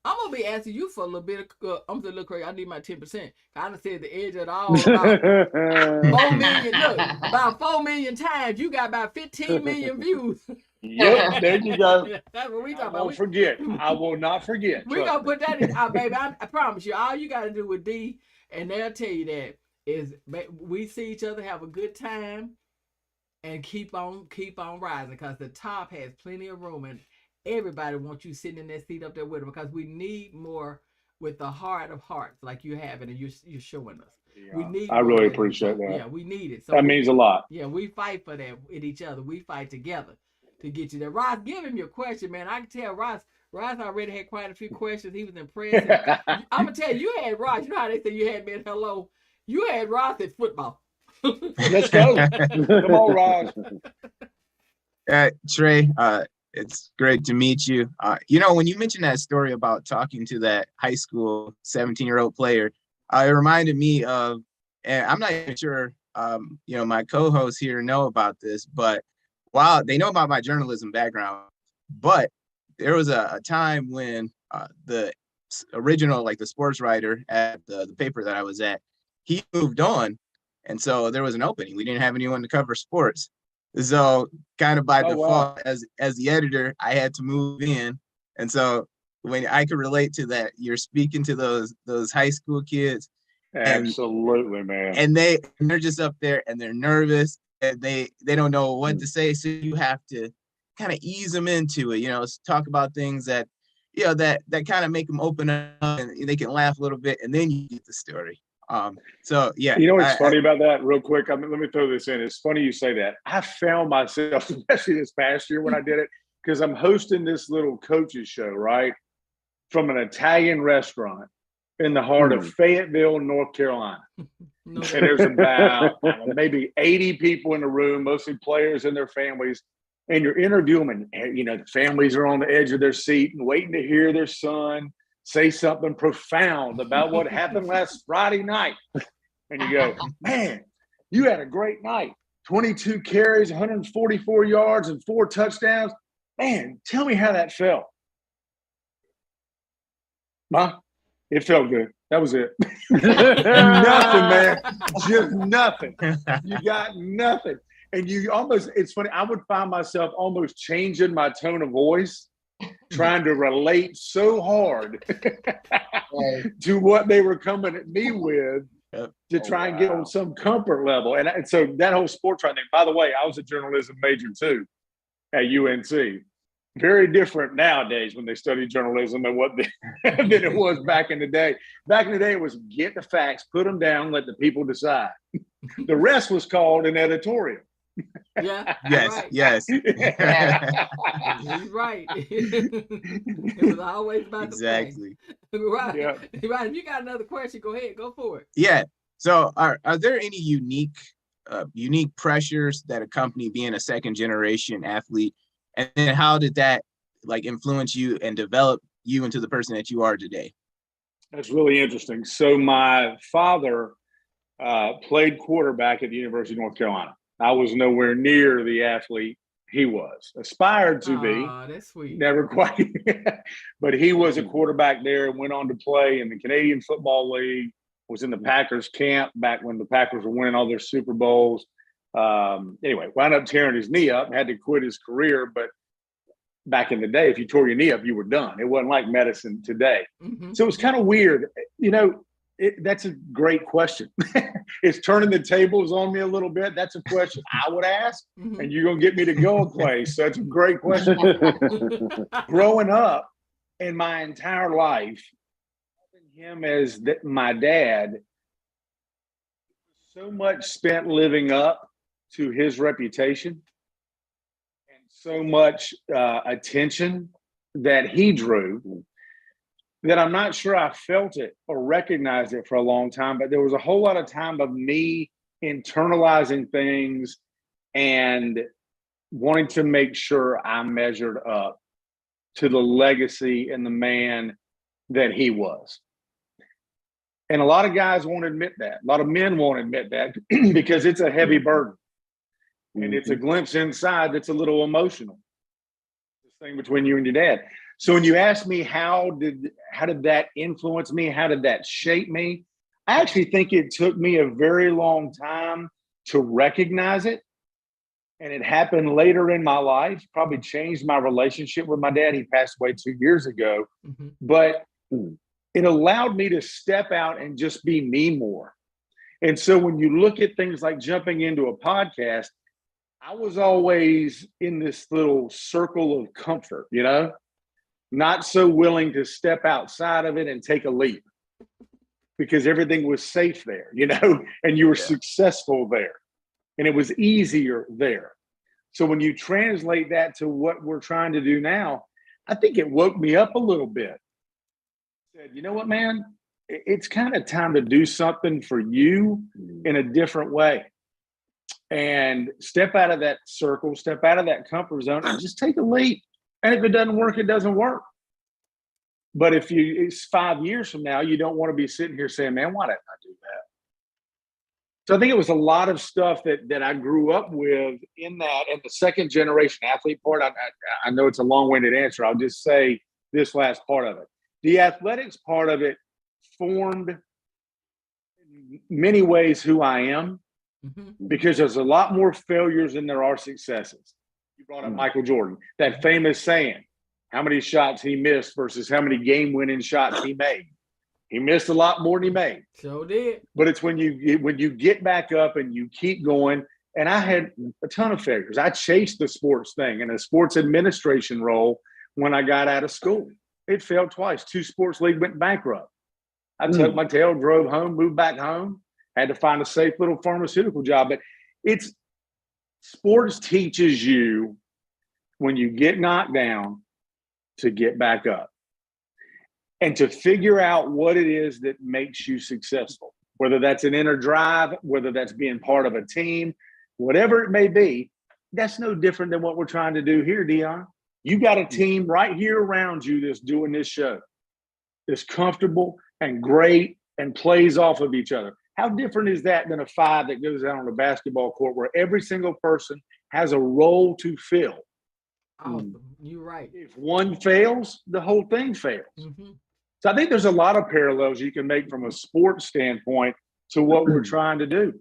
I'm gonna be asking you for a little bit of. I'm gonna look crazy. I need my 10%. I done said the edge of it all. About 4 million. Look, about 4 million times. You got about 15 million views. Yep, there you go. That's what we talking about. I won't forget. I will not forget. We're gonna put that in, baby. I promise you. All you gotta do with D, and they'll tell you that, is we see each other, have a good time, and keep on rising, because the top has plenty of room, and everybody wants you sitting in that seat up there with them, because we need more with the heart of hearts like you have it, and you're showing us. We need. I really appreciate that. Yeah, we need it. So that means a lot. Yeah, we fight for that with each other. We fight together to get you there. Ross, give him your question, man. I can tell Ross already had quite a few questions. He was impressed. I'm gonna tell you had Ross. You know how they say you had me at hello. You had Ross at football. Let's go. Come on, Ross. Trey, it's great to meet you. When you mentioned that story about talking to that high school 17-year-old player, it reminded me of, and I'm not even sure, my co-hosts here know about this, but while they know about my journalism background, but there was a time when the original, the sports writer at the paper that I was at, he moved on. And so there was an opening. We didn't have anyone to cover sports. So kind of by default, as the editor, I had to move in. And so when I could relate to that, you're speaking to those high school kids. Absolutely, man. And they're just up there and they're nervous and they don't know what to say. So you have to kind of ease them into it, talk about things that, that kind of make them open up and they can laugh a little bit, and then you get the story. So yeah. What's funny about that, real quick? Let me throw this in. It's funny you say that. I found myself, especially this past year when I did it, because I'm hosting this little coaches show, right, from an Italian restaurant in the heart of Fayetteville, North Carolina. And there's about maybe 80 people in the room, mostly players and their families. And you're interviewing them, and the families are on the edge of their seat and waiting to hear their son say something profound about what happened last Friday night. And you go, man, you had a great night. 22 carries, 144 yards, and 4 touchdowns. Man, tell me how that felt. It felt good. That was it. Nothing, man. Just nothing. You got nothing. And it's funny, I would find myself almost changing my tone of voice trying to relate so hard to what they were coming at me with to try and get on some comfort level. And so that whole sports writing thing, by the way, I was a journalism major too at UNC. Very different nowadays when they study journalism and what than it was back in the day. Back in the day, it was get the facts, put them down, let the people decide. The rest was called an editorial. Yeah. Yes. Right. Yes. He's right. It was always about Exactly. the facts. Right. Yeah. Right. If you got another question, go ahead. Go for it. Yeah. So are there any unique pressures that accompany being a second generation athlete? And then how did that like influence you and develop you into the person that you are today? That's really interesting. So my father played quarterback at the University of North Carolina. I was nowhere near the athlete he was. Aspired to be. That's sweet. Never quite. But he was a quarterback there and went on to play in the Canadian Football League, was in the Packers camp back when the Packers were winning all their Super Bowls. Anyway, wound up tearing his knee up, had to quit his career. But back in the day, if you tore your knee up, you were done. It wasn't like medicine today. Mm-hmm. So it was kind of weird. You know, that's a great question. It's turning the tables on me a little bit. That's a question I would ask, and you're going to get me to go a place. So that's a great question. Growing up in my entire life, having him as my dad, so much spent living up to his reputation and so much attention that he drew that I'm not sure I felt it or recognized it for a long time, but there was a whole lot of time of me internalizing things and wanting to make sure I measured up to the legacy and the man that he was. And a lot of guys won't admit that. A lot of men won't admit that because it's a heavy burden. And it's a glimpse inside that's a little emotional. This thing between you and your dad. So when you ask me how did that influence me? How did that shape me? I actually think it took me a very long time to recognize it. And it happened later in my life, probably changed my relationship with my dad. He passed away 2 years ago. But it allowed me to step out and just be me more. And so when you look at things like jumping into a podcast, I was always in this little circle of comfort, you know, not so willing to step outside of it and take a leap because everything was safe there, you know, and you were successful there and it was easier there. So when you translate that to what we're trying to do now, I think it woke me up a little bit. Said, you know what, man, it's kind of time to do something for you in a different way and step out of that circle, step out of that comfort zone and just take a leap. And if it doesn't work, it doesn't work. But if it's 5 years from now, you don't want to be sitting here saying, man, why didn't I do that? So I think it was a lot of stuff that I grew up with in that. And the second generation athlete part, I know it's a long-winded answer. I'll just say this last part of it. The athletics part of it formed in many ways who I am because there's a lot more failures than there are successes. You brought up Michael Jordan, that famous saying, how many shots he missed versus how many game-winning shots he made. He missed a lot more than he made. So did. But it's when you get back up and you keep going. And I had a ton of failures. I chased the sports thing in a sports administration role when I got out of school. It failed twice. 2 sports leagues went bankrupt. I took my tail, drove home, moved back home, had to find a safe little pharmaceutical job. But sports teaches you when you get knocked down to get back up and to figure out what it is that makes you successful, whether that's an inner drive, whether that's being part of a team, whatever it may be. That's no different than what we're trying to do here, Dionne. You got a team right here around you that's doing this show, that's comfortable and great and plays off of each other. How different is that than a 5 that goes out on the basketball court where every single person has a role to fill? Awesome. You're right. If one fails, the whole thing fails. So I think there's a lot of parallels you can make from a sports standpoint to what we're trying to do.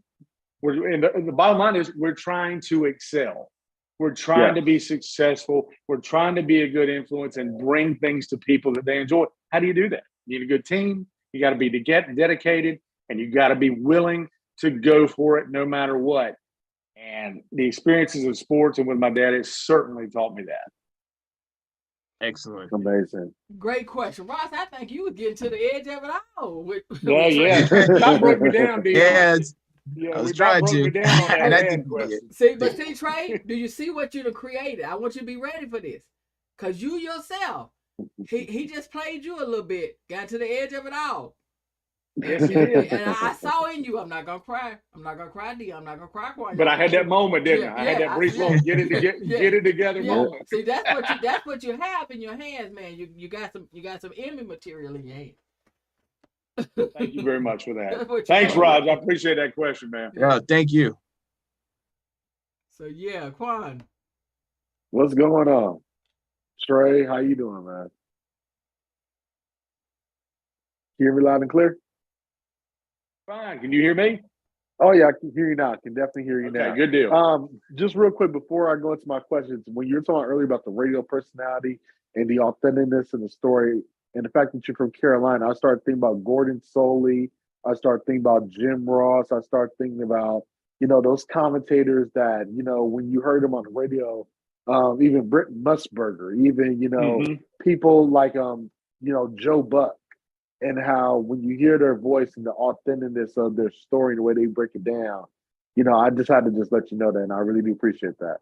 And the bottom line is we're trying to excel. We're trying to be successful. We're trying to be a good influence and bring things to people that they enjoy. How do you do that? You need a good team. You got to be dedicated, and you got to be willing to go for it no matter what. And the experiences of sports and with my dad, it certainly taught me that. Excellent. Amazing. Great question, Ross. I think you was getting to the edge of it all. Yeah. That broke me down, Dionne. I was trying to. And I didn't see, Trey, do you see what you've created? I want you to be ready for this. Because you yourself, he just played you a little bit, got to the edge of it all. Yes, he did. And I saw in you, I'm not going to cry. I'm not going to cry, D. I'm not going to cry. But I had that moment, didn't I? I had that brief moment, get it together moment. See, that's what you have in your hands, man. You got some enemy material in your hand. Thank you very much for that. Thanks, Raj. I appreciate that question, man. Yeah, thank you. So yeah, Quan. What's going on? Trey, how you doing, man? Hear me loud and clear? Fine. Can you hear me? Oh yeah, I can hear you now. I can definitely hear you now. Good deal. Just real quick before I go into my questions, when you were talking earlier about the radio personality and the authenticness of the story, and the fact that you're from Carolina, I started thinking about Gordon Soley. I started thinking about Jim Ross. I started thinking about, those commentators that, when you heard them on the radio, even Britt Musburger, even, people like, Joe Buck, and how when you hear their voice and the authenticness of their story, the way they break it down, I just had to just let you know that, and I really do appreciate that.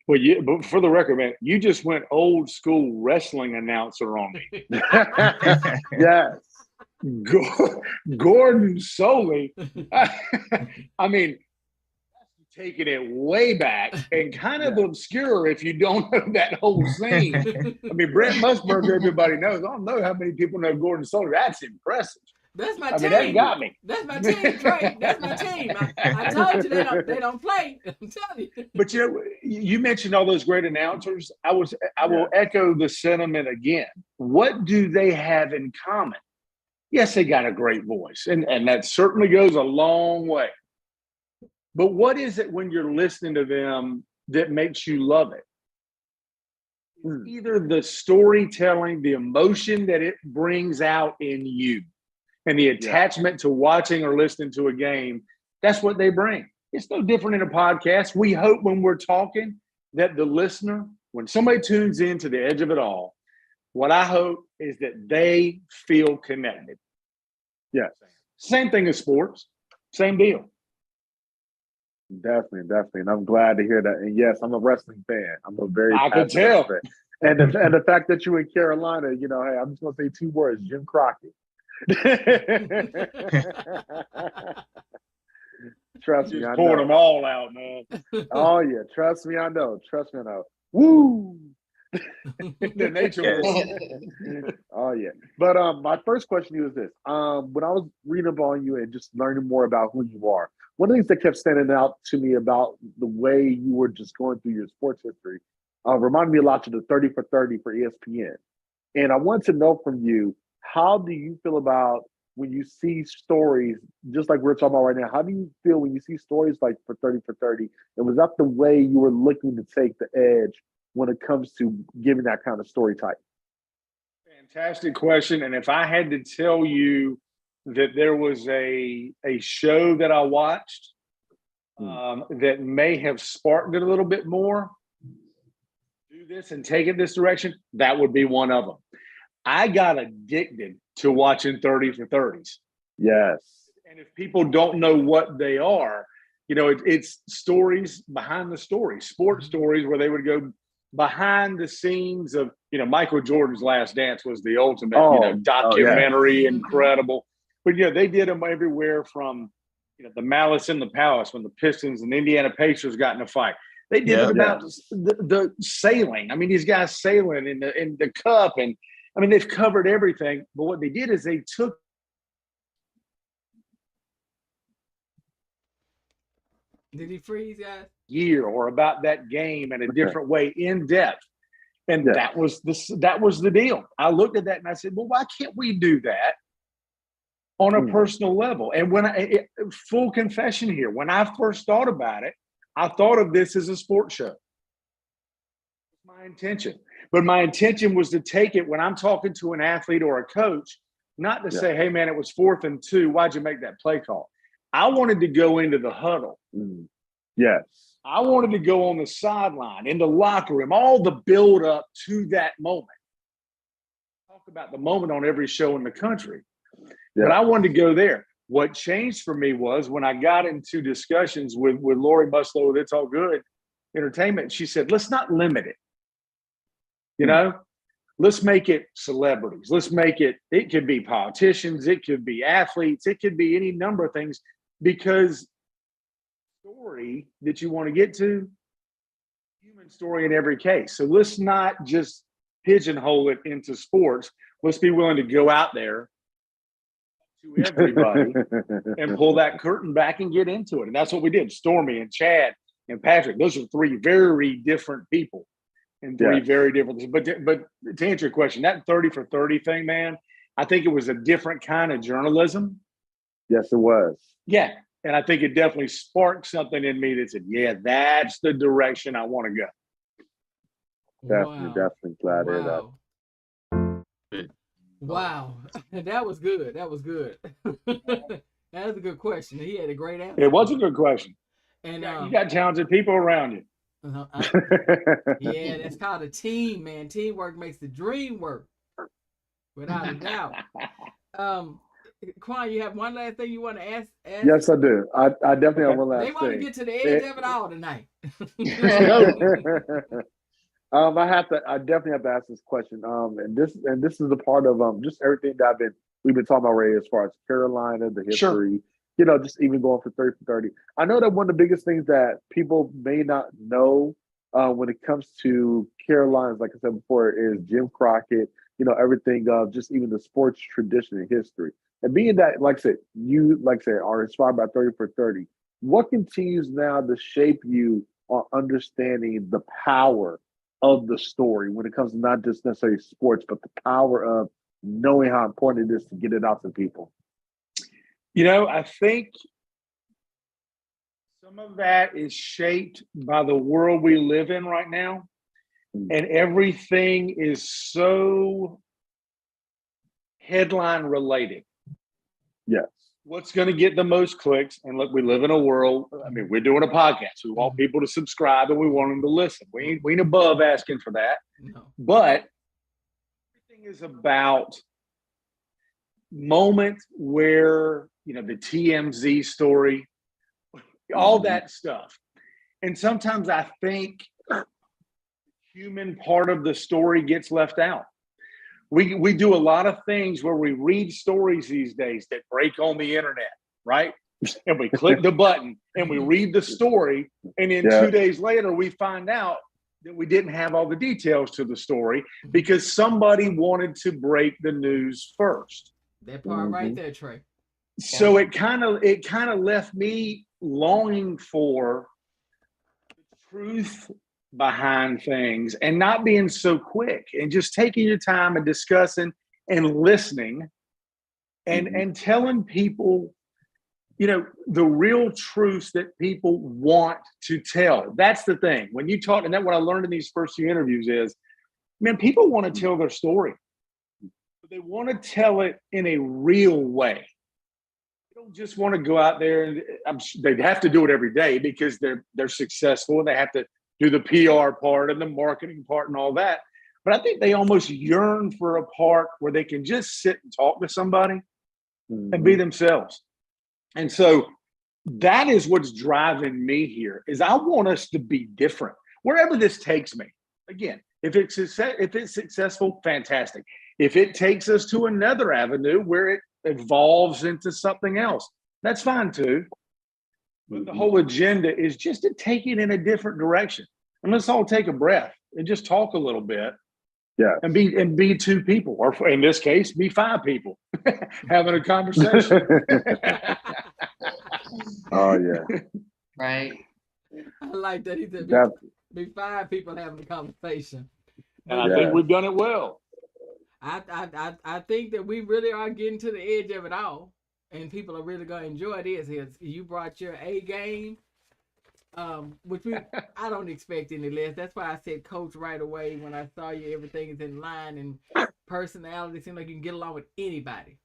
Well, but for the record, man, you just went old school wrestling announcer on me. Yes. Gordon Soley. I mean, taking it way back and kind of obscure if you don't know that whole scene. I mean, Brent Musburger, everybody knows. I don't know how many people know Gordon Soley. That's impressive. That's my team. I mean, that got me. That's my team, Trey. That's my team. I told you they don't play. I'm telling you. But you mentioned all those great announcers. I will echo the sentiment again. What do they have in common? Yes, they got a great voice, and that certainly goes a long way. But what is it when you're listening to them that makes you love it? It's either the storytelling, the emotion that it brings out in you, and the attachment to watching or listening to a game. That's what they bring. It's no different in a podcast. We hope when we're talking that the listener, when somebody tunes in to the edge of it all, what I hope is that they feel connected. Yes. Same thing as sports. Same deal. Definitely. And I'm glad to hear that. And yes, I'm a wrestling fan. I'm a very I can tell. Fan. And the fact that you in Carolina, hey, I'm just gonna say two words, Jim Crockett. Trust me, I know. Pouring them all out, man. Oh yeah, trust me, I know. Woo! The nature. Oh yeah. But my first question to you is this: when I was reading up on you and just learning more about who you are, one of the things that kept standing out to me about the way you were just going through your sports history reminded me a lot of the 30 for 30 for ESPN. And I want to know from you, how do you feel about when you see stories, just like we're talking about right now, how do you feel when you see stories like for 30 for 30? And was that the way you were looking to take the edge when it comes to giving that kind of story type? Fantastic question. And if I had to tell you that there was a show that I watched that may have sparked it a little bit more, do this and take it this direction, that would be one of them. I got addicted to watching 30 for 30s. Yes. And if people don't know what they are, it's stories behind the story, sports stories where they would go behind the scenes of, Michael Jordan's Last Dance was the ultimate, documentary, incredible. But, they did them everywhere from, the Malice in the Palace when the Pistons and Indiana Pacers got in a fight. They did it about the sailing. I mean, these guys sailing in the cup, and I mean, they've covered everything. But what they did is they took. Did he freeze, guys? Year or about that game in a different way, in depth, and that was the deal. I looked at that and I said, well, why can't we do that on a personal level? And when full confession here, when I first thought about it, I thought of this as a sports show. My intention. But my intention was to take it when I'm talking to an athlete or a coach, not to say, hey, man, it was 4th and 2. Why'd you make that play call? I wanted to go into the huddle. Yes. I wanted to go on the sideline, in the locker room, all the build up to that moment. Talk about the moment on every show in the country. Yeah. But I wanted to go there. What changed for me was when I got into discussions with Lori Buslow with It's All Good Entertainment, she said, let's not limit it. You know, let's make it celebrities. Let's make it could be politicians. It could be athletes. It could be any number of things, because story that you want to get to, human story in every case. So let's not just pigeonhole it into sports. Let's be willing to go out there to everybody and pull that curtain back and get into it. And that's what we did. Stormy and Chad and Patrick, those are 3 very different people and 3 very different things. But to answer your question, that 30 for 30 thing, man, I think it was a different kind of journalism. Yes, it was. Yeah. And I think it definitely sparked something in me that said, yeah, that's the direction I want to go. Definitely glad it up. Wow. That was good. That was good. That was a good question. He had a great answer. It was a good question. And you got talented people around you. Yeah, that's called a team, man. Teamwork makes the dream work, without a doubt. Quan, you have one last thing you want to ask? Yes, I do. I definitely have one last thing. They want to get to the edge of it all tonight. I definitely have to ask this question. And this is a part of just everything that we've been talking about already, as far as Carolina, the history, you know, just even going for 30 for 30. I know that one of the biggest things that people may not know when it comes to Carolina, like I said before, is Jim Crockett, you know, everything of just even the sports tradition and history. And being that, like I said, you, are inspired by 30 for 30, what continues now to shape you on understanding the power of the story when it comes to not just necessarily sports, but the power of knowing how important it is to get it out to people? You know, I think some of that is shaped by the world we live in right now. And everything is so headline related. Yes. What's going to get the most clicks? And look, we live in a world. I mean, we're doing a podcast. We want people to subscribe and we want them to listen. We ain't above asking for that. No. But everything is about moment where, you know, the TMZ story, all that stuff. And sometimes I think the human part of the story gets left out. We do a lot of things where we read stories these days that break on the internet, right? And we click the button and we read the story. And then 2 days later, we find out that we didn't have all the details to the story because somebody wanted to break the news first. That part right there, Trey. So it kind of left me longing for the truth behind things and not being so quick and just taking your time and discussing and listening and telling people, you know, the real truths that people want to tell. That's the thing. When you talk, and that's what I learned in these first few interviews is, man, people want to tell their story. But they want to tell it in a real way. They don't just want to go out there and they'd have to do it every day because they're successful and they have to do the PR part and the marketing part and all that. But I think they almost yearn for a part where they can just sit and talk to somebody and be themselves. And so that is what's driving me here is I want us to be different wherever this takes me. Again, if it's successful, fantastic. If it takes us to another avenue where it evolves into something else, that's fine too. But the whole agenda is just to take it in a different direction. And let's all take a breath and just talk a little bit. Yeah. And be 2 people, or in this case, be 5 people having a conversation. Oh yeah. Right. I like that. He said be 5 people having a conversation. And I think we've done it well. I think that we really are getting to the edge of it all. And people are really going to enjoy this. You brought your A game. Which I don't expect any less. That's why I said coach right away when I saw you. Everything is in line and personality seems like you can get along with anybody.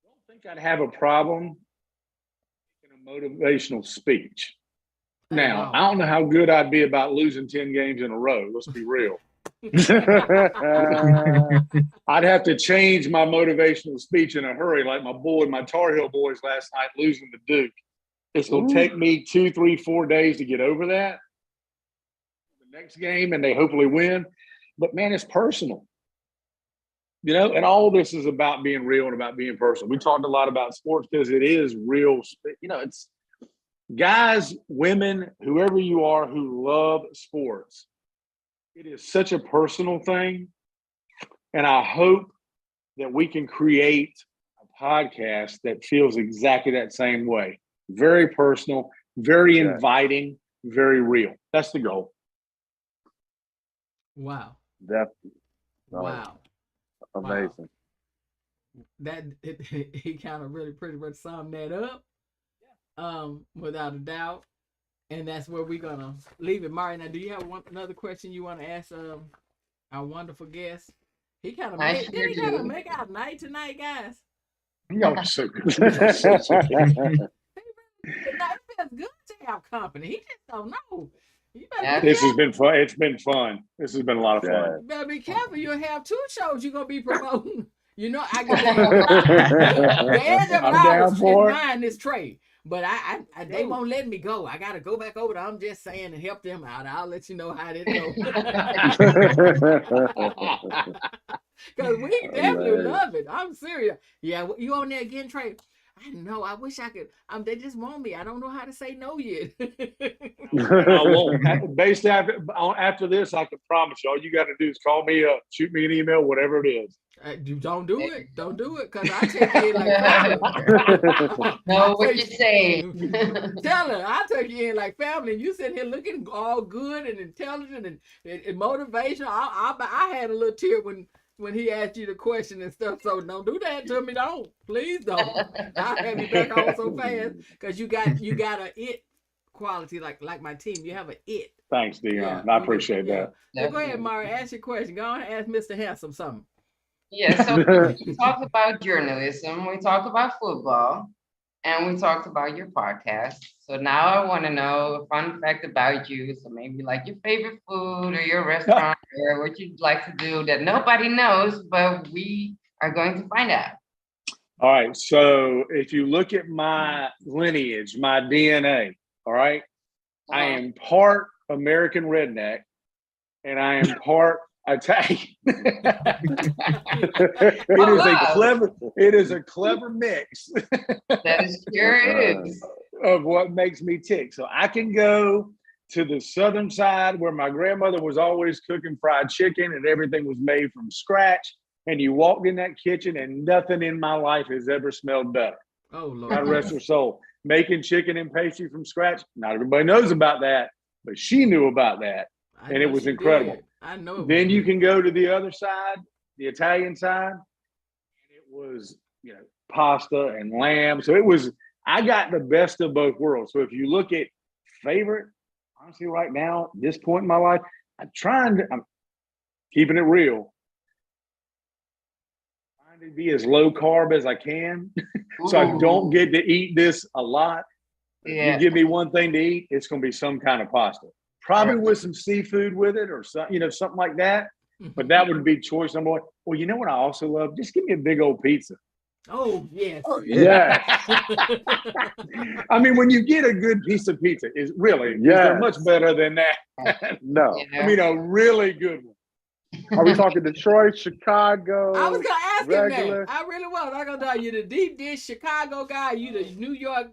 I don't think I'd have a problem in a motivational speech. Now, I don't know how good I'd be about losing 10 games in a row. Let's be real. I'd have to change my motivational speech in a hurry, like my Tar Heel boys last night losing to Duke. It's going to take me 2, 3, 4 days to get over that. The next game, and they hopefully win. But, man, it's personal. And all this is about being real and about being personal. We talked a lot about sports because it is real. It's guys, women, whoever you are who love sports. It is such a personal thing. And I hope that we can create a podcast that feels exactly that same way. Very personal, very inviting, very real. That's the goal. Wow. Definitely. Wow. Amazing. Wow. He kind of really pretty much summed that up. Without a doubt. And that's where we're gonna leave it. Mari, now do you have another question you want to ask our wonderful guest? He kind of make out night tonight, guys. Y'all are so good. It feels good to have company. He just don't know. This has been fun. It's been fun. This has been a lot of fun. You better be careful. You'll have 2 shows you're gonna be promoting. I got down for it. mine this trade. But they won't let me go. I gotta go back over there. I'm just saying and help them out. I'll let you know how it goes. Because we definitely love it. I'm serious. Yeah, you on there again, Trey? I know. I wish I could. They just want me. I don't know how to say no yet. I won't. Based after this, I can promise you. All you got to do is call me up, shoot me an email, whatever it is. Don't do it. Don't do it, because I take you in like family. No, what you say? Tell her, I take you in like family, and you sitting here looking all good and intelligent and motivational. I had a little tear when he asked you the question and stuff. So don't do that to me. Don't. Please don't. I'll have you back on so fast because you got a it quality like my team. You have a it. Thanks, Dionne. I appreciate that. So go ahead, Mari. Ask your question. Go on and ask Mr. Handsome something. Yeah, so we talked about journalism, we talked about football, and we talked about your podcast. So now I want to know a fun fact about you. So maybe like your favorite food or your restaurant or what you'd like to do that nobody knows, but we are going to find out. All right. So if you look at my lineage, my DNA, all right, I am part American redneck and I am part Italian. It is a clever mix. That is sure is. Of what makes me tick. So I can go to the southern side where my grandmother was always cooking fried chicken and everything was made from scratch. And you walked in that kitchen and nothing in my life has ever smelled better. Oh, Lord. God rest her soul. Making chicken and pastry from scratch. Not everybody knows about that, but she knew about that. And it was incredible. I know. Then you can go to the other side, the Italian side. And it was, pasta and lamb. So I got the best of both worlds. So if you look at favorite, honestly, right now, this point in my life, I'm keeping it real. Trying to be as low carb as I can. So I don't get to eat this a lot. Yeah. You give me one thing to eat, it's going to be some kind of pasta. Probably with some seafood with it or something, something like that. But that would be choice number one. Well, you know what I also love? Just give me a big old pizza. Oh, yes. Oh, yeah. I mean, when you get a good piece of pizza, is there much better than that? No. Yeah. I mean, a really good one. Are we talking Detroit, Chicago? I was gonna ask regular? him that. I really was. I'm gonna tell you the deep dish Chicago guy. You the New York,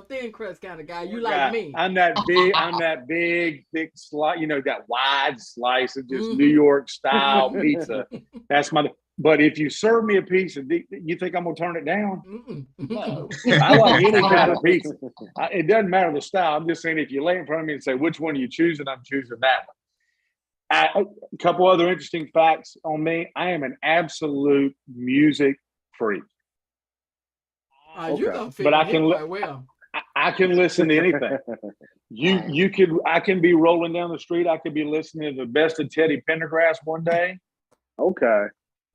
thin crust kind of guy. You like me. I'm that big, thick slice. That wide slice of just New York style pizza. That's my. But if you serve me a pizza, you think I'm gonna turn it down? No. I like any kind of pizza. It doesn't matter the style. I'm just saying if you lay in front of me and say which one are you choosing, I'm choosing that one. A couple other interesting facts on me. I am an absolute music freak. You're gonna fit but I can quite well. I can listen to anything. I can be rolling down the street. I could be listening to the best of Teddy Pendergrass one day. Okay.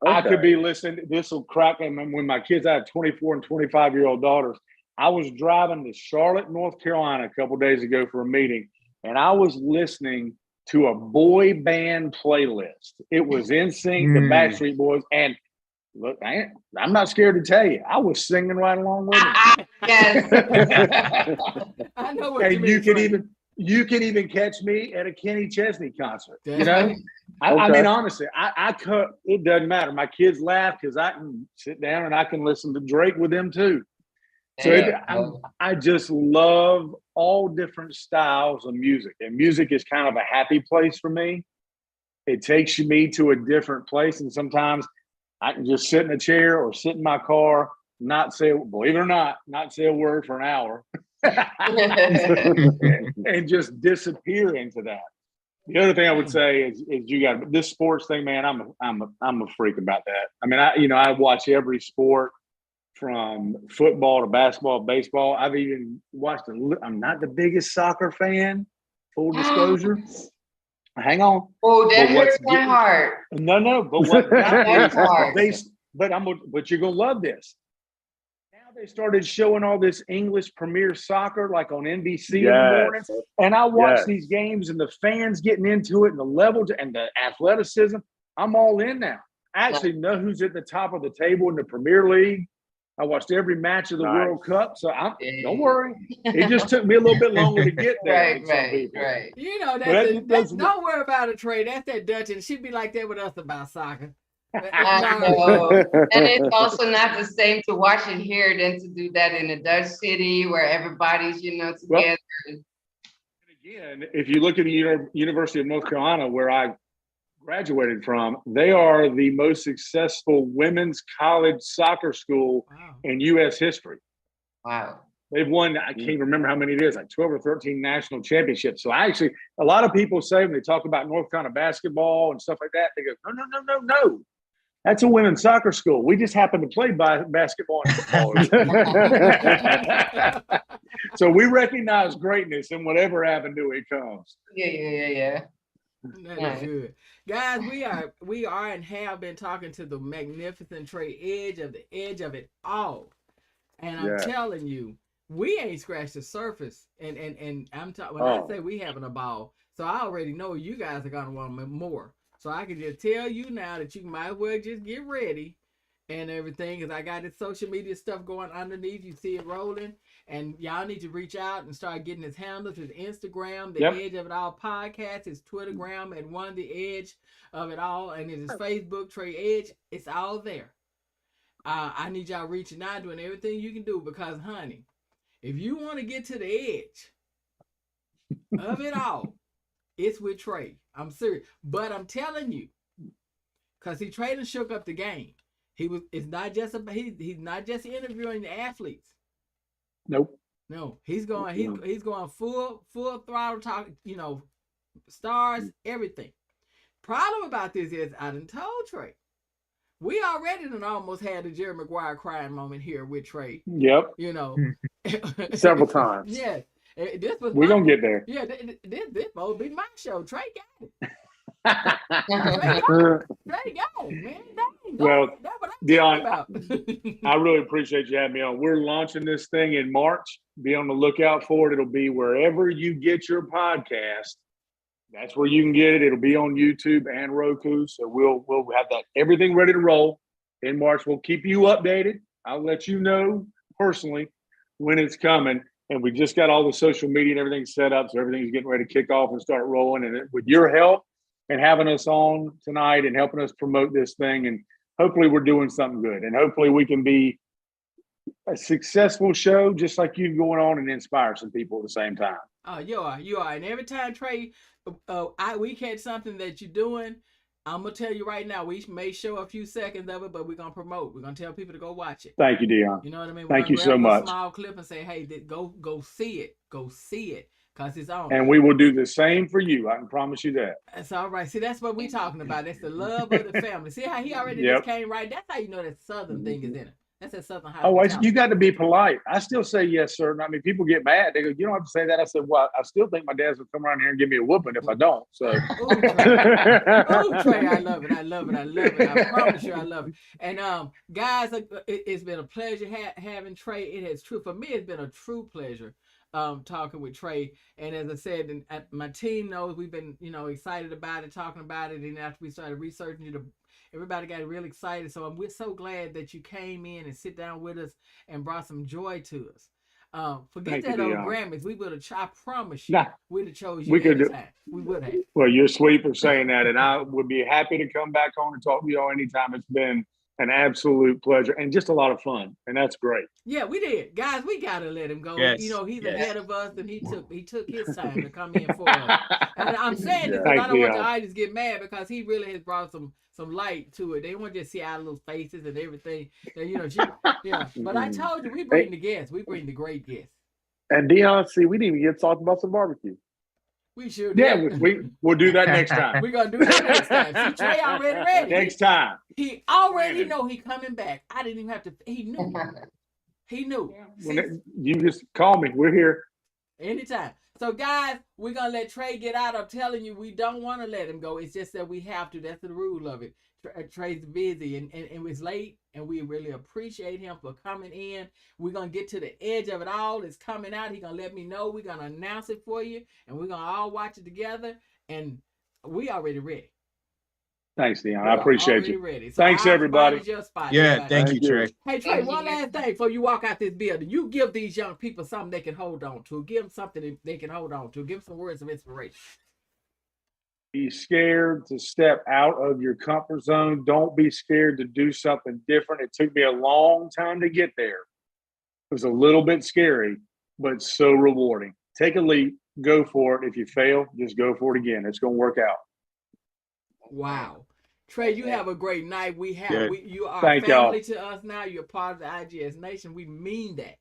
I could be listening. This will crack. And when my kids, I have 24 and 25-year-old daughters. I was driving to Charlotte, North Carolina a couple days ago for a meeting, and I was listening to a boy band playlist. It was NSYNC, the Backstreet Boys, and look, I'm not scared to tell you, I was singing right along with it. Yes. I know what And you mean. you can even catch me at a Kenny Chesney concert. That's You know, right. I mean, honestly, I cut. It doesn't matter. My kids laugh because I can sit down and I can listen to Drake with them too. So I just love all different styles of music, and music is kind of a happy place for me. It takes me to a different place, and sometimes I can just sit in a chair or sit in my car, not say, believe it or not say a word for an hour, and just disappear into that. The other thing I would say is you got this sports thing, man. I'm a freak about that. I mean, I watch every sport. From football to basketball, baseball. I've even watched. I'm not the biggest soccer fan. Full disclosure. Hang on. Oh, that hurts my heart. No. But what? But you're gonna love this. Now they started showing all this English Premier Soccer, like on NBC in the morning, and I watch these games and the fans getting into it and the level and the athleticism. I'm all in now. I actually know who's at the top of the table in the Premier League. I watched every match of the World Cup, so don't worry. It just took me a little bit longer to get there. Right. You know, don't worry about it, Trey. That's that Dutch, and she'd be like that with us about soccer. I know. And it's also not the same to watch it here than to do that in a Dutch city where everybody's, together. Well, again, if you look at the University of North Carolina, where I graduated from, they are the most successful women's college soccer school in U.S. history. Wow. They've won, I can't remember how many it is, like 12 or 13 national championships. So a lot of people say when they talk about North Carolina basketball and stuff like that, they go, no. That's a women's soccer school. We just happen to play basketball and football. So we recognize greatness in whatever avenue it comes. Yeah. That is good. Guys, we are and have been talking to the magnificent Trey Edge of the Edge of it all. And I'm telling you, we ain't scratched the surface. And I'm talking when I say we having a ball, so I already know you guys are gonna want more. So I can just tell you now that you might as well just get ready and everything, because I got this social media stuff going underneath. You see it rolling. And y'all need to reach out and start getting his handles, his Instagram, the Edge of It All podcast, his Twittergram, and one the Edge of It All, and his Facebook, Trey Edge. It's all there. I need y'all reaching out, doing everything you can do, because, honey, if you want to get to the edge of it all, it's with Trey. I'm serious, but I'm telling you, because Trey done shook up the game. He's not just interviewing the athletes. Nope. No, he's going full throttle talk, stars, everything. Problem about this is I done told Trey. We already done almost had the Jerry Maguire crying moment here with Trey. Yep. Several times. Yeah. We're gonna get there. Yeah, this will be my show. Trey got it. Trey got it, man. Well, that's what I'm Dionne, about. I really appreciate you having me on. We're launching this thing in March. Be on the lookout for it. It'll be wherever you get your podcast. That's where you can get it. It'll be on YouTube and Roku. So we'll have that everything ready to roll in March. We'll keep you updated. I'll let you know personally when it's coming. And we just got all the social media and everything set up. So everything's getting ready to kick off and start rolling. And with your help and having us on tonight and helping us promote this thing, and hopefully we're doing something good. And hopefully we can be a successful show just like you going on and inspire some people at the same time. Oh, you are. And every time, Trey, we catch something that you're doing, I'm going to tell you right now, we may show a few seconds of it, but we're going to promote. We're going to tell people to go watch it. Thank you, Dionne. You know what I mean? Thank you so much. A small clip and say, hey, go see it. Go see it. Because it's on. And we will do the same for you. I can promise you that. That's all right. See, that's what we're talking about. That's the love of the family. See how he already just came right? That's how you know that Southern thing is in it. That's at Southern Oh, Hospitality. you got to be polite. I still say yes, sir. I mean, people get mad. They go, you don't have to say that. I said, well, I still think my dad's will come around here and give me a whooping if I don't. So, Ooh, Trey, I love it. I love it. I love it. I promise you, I love it. And guys, it's been a pleasure having Trey. It has true for me. It's been a true pleasure talking with Trey. And as I said, my team knows we've been excited about it, talking about it. And after we started researching everybody got real excited. So we're so glad that you came in and sit down with us and brought some joy to us. Forget that old Grammys. We would have, I promise you, we'd have chose you anytime. We would have. Well, you're sweet for saying that. And I would be happy to come back on and talk to y'all anytime. It's been an absolute pleasure and just a lot of fun. And that's great. Yeah, we did. Guys, we got to let him go. Yes. He's ahead of us, and he took his time to come in for us. And I'm saying this because I don't want the audience to get mad because he really has brought some light to it. They want to just see our little faces and everything. But I told you, we bring the guests. We bring the great guests. And Dionne, see, we didn't even get talked about some barbecue. We should. Yeah, we'll do that next time. We're going to do that next time. See, Trey already ready. Next time. He already know he coming back. I didn't even have to. He knew. He knew. You just call me. We're here. Anytime. So, guys, we're going to let Trey get out. I'm telling you, we don't want to let him go. It's just that we have to. That's the rule of it. Trey's busy and it's late, and we really appreciate him for coming in. We're going to get to the edge of it all. It's coming out. He's going to let me know. We're going to announce it for you, and we're going to all watch it together, and we already ready. Thanks, Dionne. I appreciate you. Ready. So thanks, everybody. Yeah, thank you, Trey. Hey, Trey, one last thing before you walk out this building. You give these young people something they can hold on to. Give them something they can hold on to. Give them some words of inspiration. Be scared to step out of your comfort zone. Don't be scared to do something different. It took me a long time to get there. It was a little bit scary, but so rewarding. Take a leap, go for it. If you fail, just go for it again. It's going to work out. Wow. Trey, you have a great night. You are Thank family y'all. to us now. You're part of the IGS Nation. We mean that.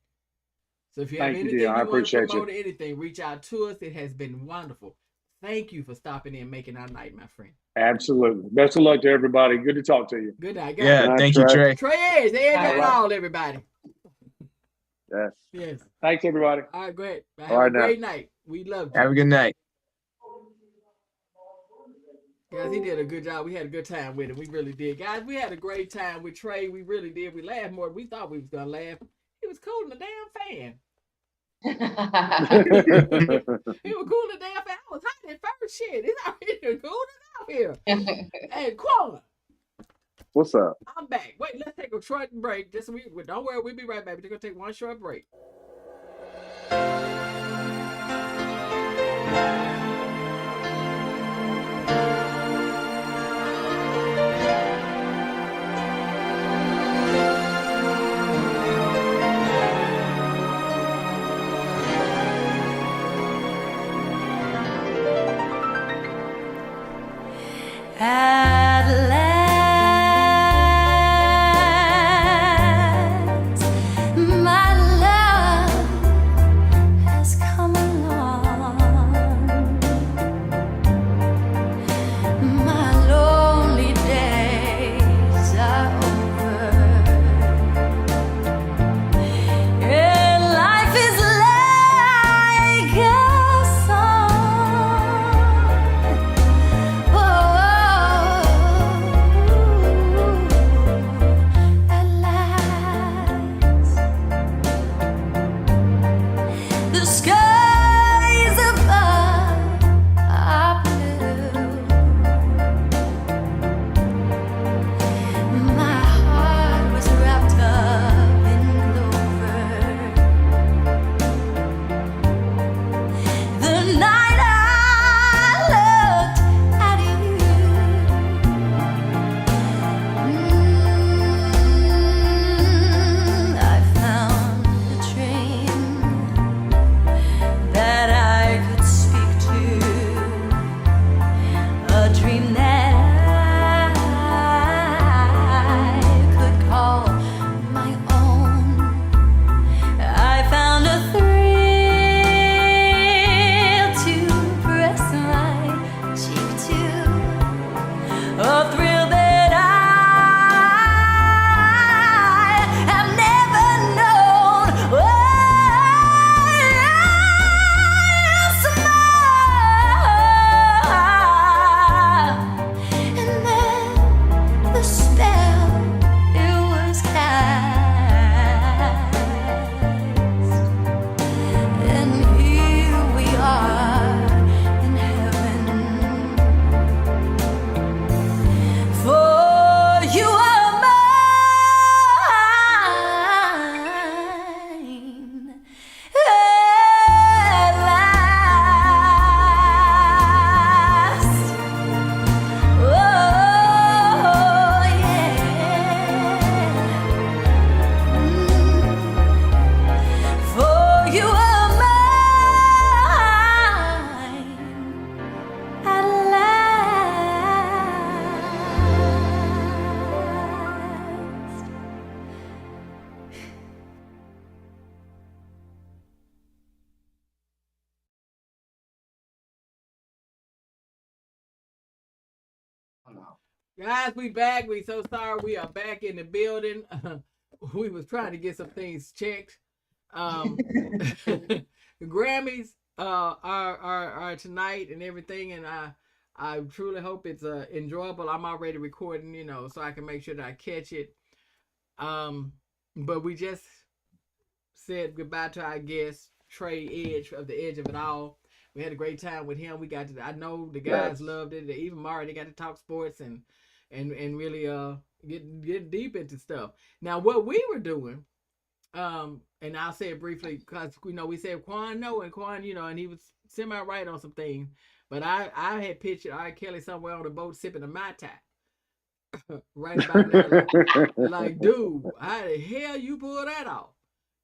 So if you have Thank you, anything you Dionne. I want to appreciate promote you. or anything, reach out to us. It has been wonderful. Thank you for stopping in and making our night, my friend. Absolutely. Best of luck to everybody. Good to talk to you. Good night, guys. Yeah, thank you, Trey. Trey Edge, they ain't all, everybody. Yes. Yes. Thanks, everybody. All right, great. Have All right, a great night. We love you. Have a good night. Guys, he did a good job. We had a good time with him. We really did. Guys, we had a great time with Trey. We really did. We laughed more than we thought we was going to laugh. He was cool in the damn fan. He was cool in the damn fan. I was hot at first. Shit, it's already cool out here. Hey, Quan. What's up? I'm back. Wait, let's take a short break. Don't worry, we'll be right back. We're going to take one short break. At last, my love has come along. My lonely days are over, and life is like a song. At last, the skies above are blue. My heart was wrapped up in clover. The night I looked at you, I found a train Guys, we back. We so sorry. We are back in the building. We was trying to get some things checked. The Grammys are tonight and everything, and I truly hope it's enjoyable. I'm already recording, so I can make sure that I catch it. But we just said goodbye to our guest, Trey Edge of the Edge of It All. We had a great time with him. I know the guys loved it. Even Mara, they got to talk sports and really get deep into stuff. Now, what we were doing, and I'll say it briefly because we said Quan no, and Quan, and he was semi right on some things. But I had pictured R. Kelly somewhere on the boat sipping a Mai Tai. Right about now, like, dude, how the hell you pull that off?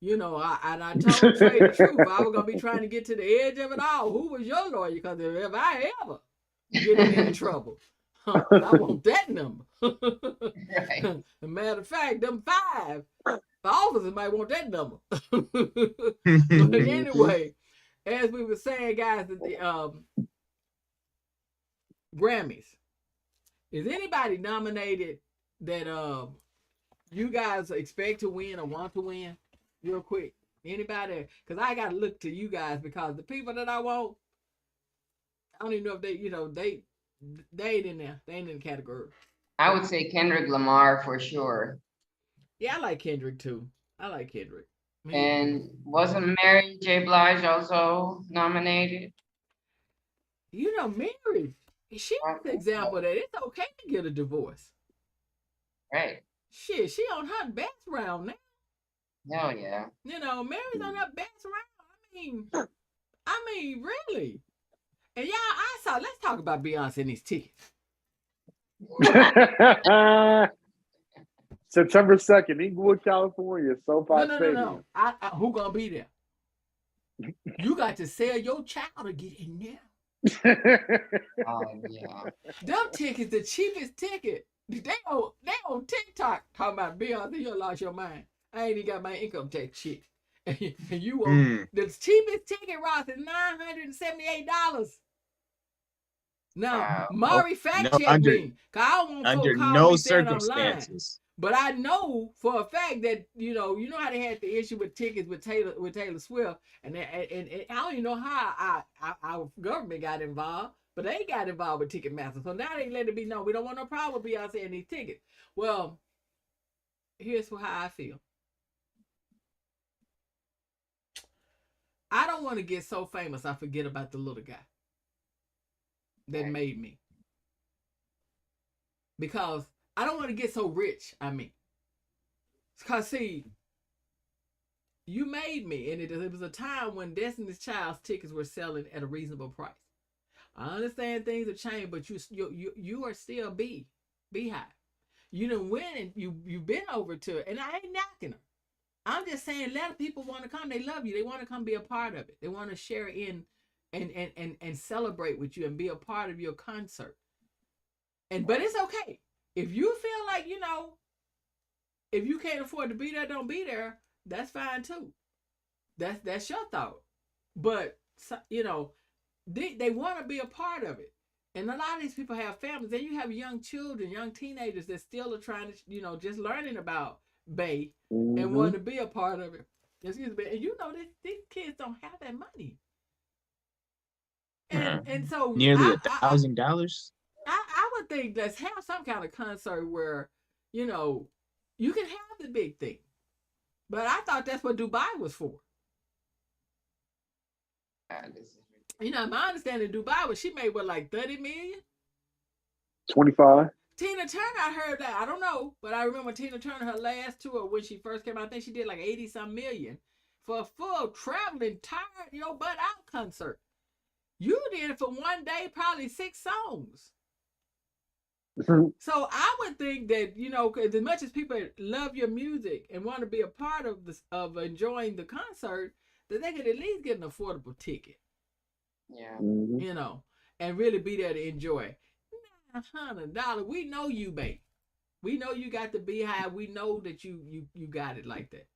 I told Trey the truth. I was gonna be trying to get to the edge of it all. Who was your lawyer? Because if I ever get in any trouble, I want that number. Right. As a matter of fact, them 5 officers might want that number. But anyway, as we were saying, guys, at the Grammys, is anybody nominated that you guys expect to win or want to win? Real quick, anybody? Because I gotta look to you guys, because the people that I want, I don't even know if they ain't in there. They ain't in the category. I would say Kendrick Lamar for sure. Yeah, I like Kendrick too. I like Kendrick. And wasn't Mary J. Blige also nominated? Mary, she's an example that it's okay to get a divorce. Right. Shit, she on her best round now. Hell yeah. Mary's on her best round. I mean, really. And y'all, let's talk about Beyonce and these tickets. September 2nd, Inglewood, California, SoFi Stadium. No. Who gonna be there? You got to sell your child to get in there. Oh yeah. Them tickets, the cheapest ticket. They on TikTok talking about Beyonce. You lost your mind. I ain't even got my income tax shit. And you want the cheapest ticket, Ross, is $978. Now, Mari fact check me, cause I don't want under to call no me circumstances. But I know for a fact that you know how they had the issue with tickets with Taylor Swift, and I don't even know how our government got involved, but they got involved with Ticketmaster. So now they let it be known we don't want no problem with Beyonce and these tickets. Well, here's how I feel. I don't want to get so famous I forget about the little guy that made me. Because I don't want to get so rich, Because, see, you made me, and it was a time when Destiny's Child's tickets were selling at a reasonable price. I understand things have changed, but you are still Beehive. You done went and you've been over to it, and I ain't knocking her. I'm just saying, let people want to come. They love you. They want to come be a part of it. They want to share in and celebrate with you and be a part of your concert. But it's okay. If you feel like, if you can't afford to be there, don't be there. That's fine too. That's your thought. But, they want to be a part of it. And a lot of these people have families. Then you have young children, young teenagers that still are trying to, just learning about Bay and want to be a part of it. Excuse me. And these kids don't have that money. And so nearly $1,000. I would think let's have some kind of concert where, you can have the big thing. But I thought that's what Dubai was for. My understanding Dubai was she made like 30 million? 25. Tina Turner, I heard that. I don't know, but I remember Tina Turner, her last tour when she first came out, I think she did like 80-some million for a full traveling, tired, your butt out concert. You did it for one day, probably 6 songs. So I would think that, as much as people love your music and want to be a part of this, of enjoying the concert, that they could at least get an affordable ticket. Yeah. And really be there to enjoy. $900. We know you, babe. We know you got the Beehive. We know that you got it like that.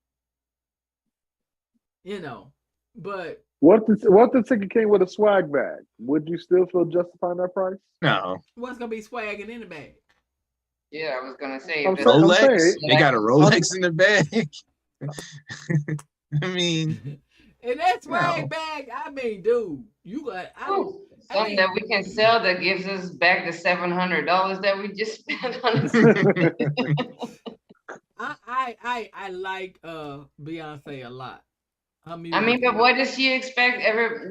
But what the ticket came with a swag bag? Would you still feel justifying that price? No. What's gonna be swagging in the bag? Yeah, I was gonna say. I'm If saying- Rolex. I'm saying- They got a Rolex in the bag. I mean, And that's right, No. bag. I mean, dude, you got. I don't. Ooh, something that we can sell that gives us back the $700 that we just spent on it. I like Beyonce a lot. Her I music. mean, but what does she expect?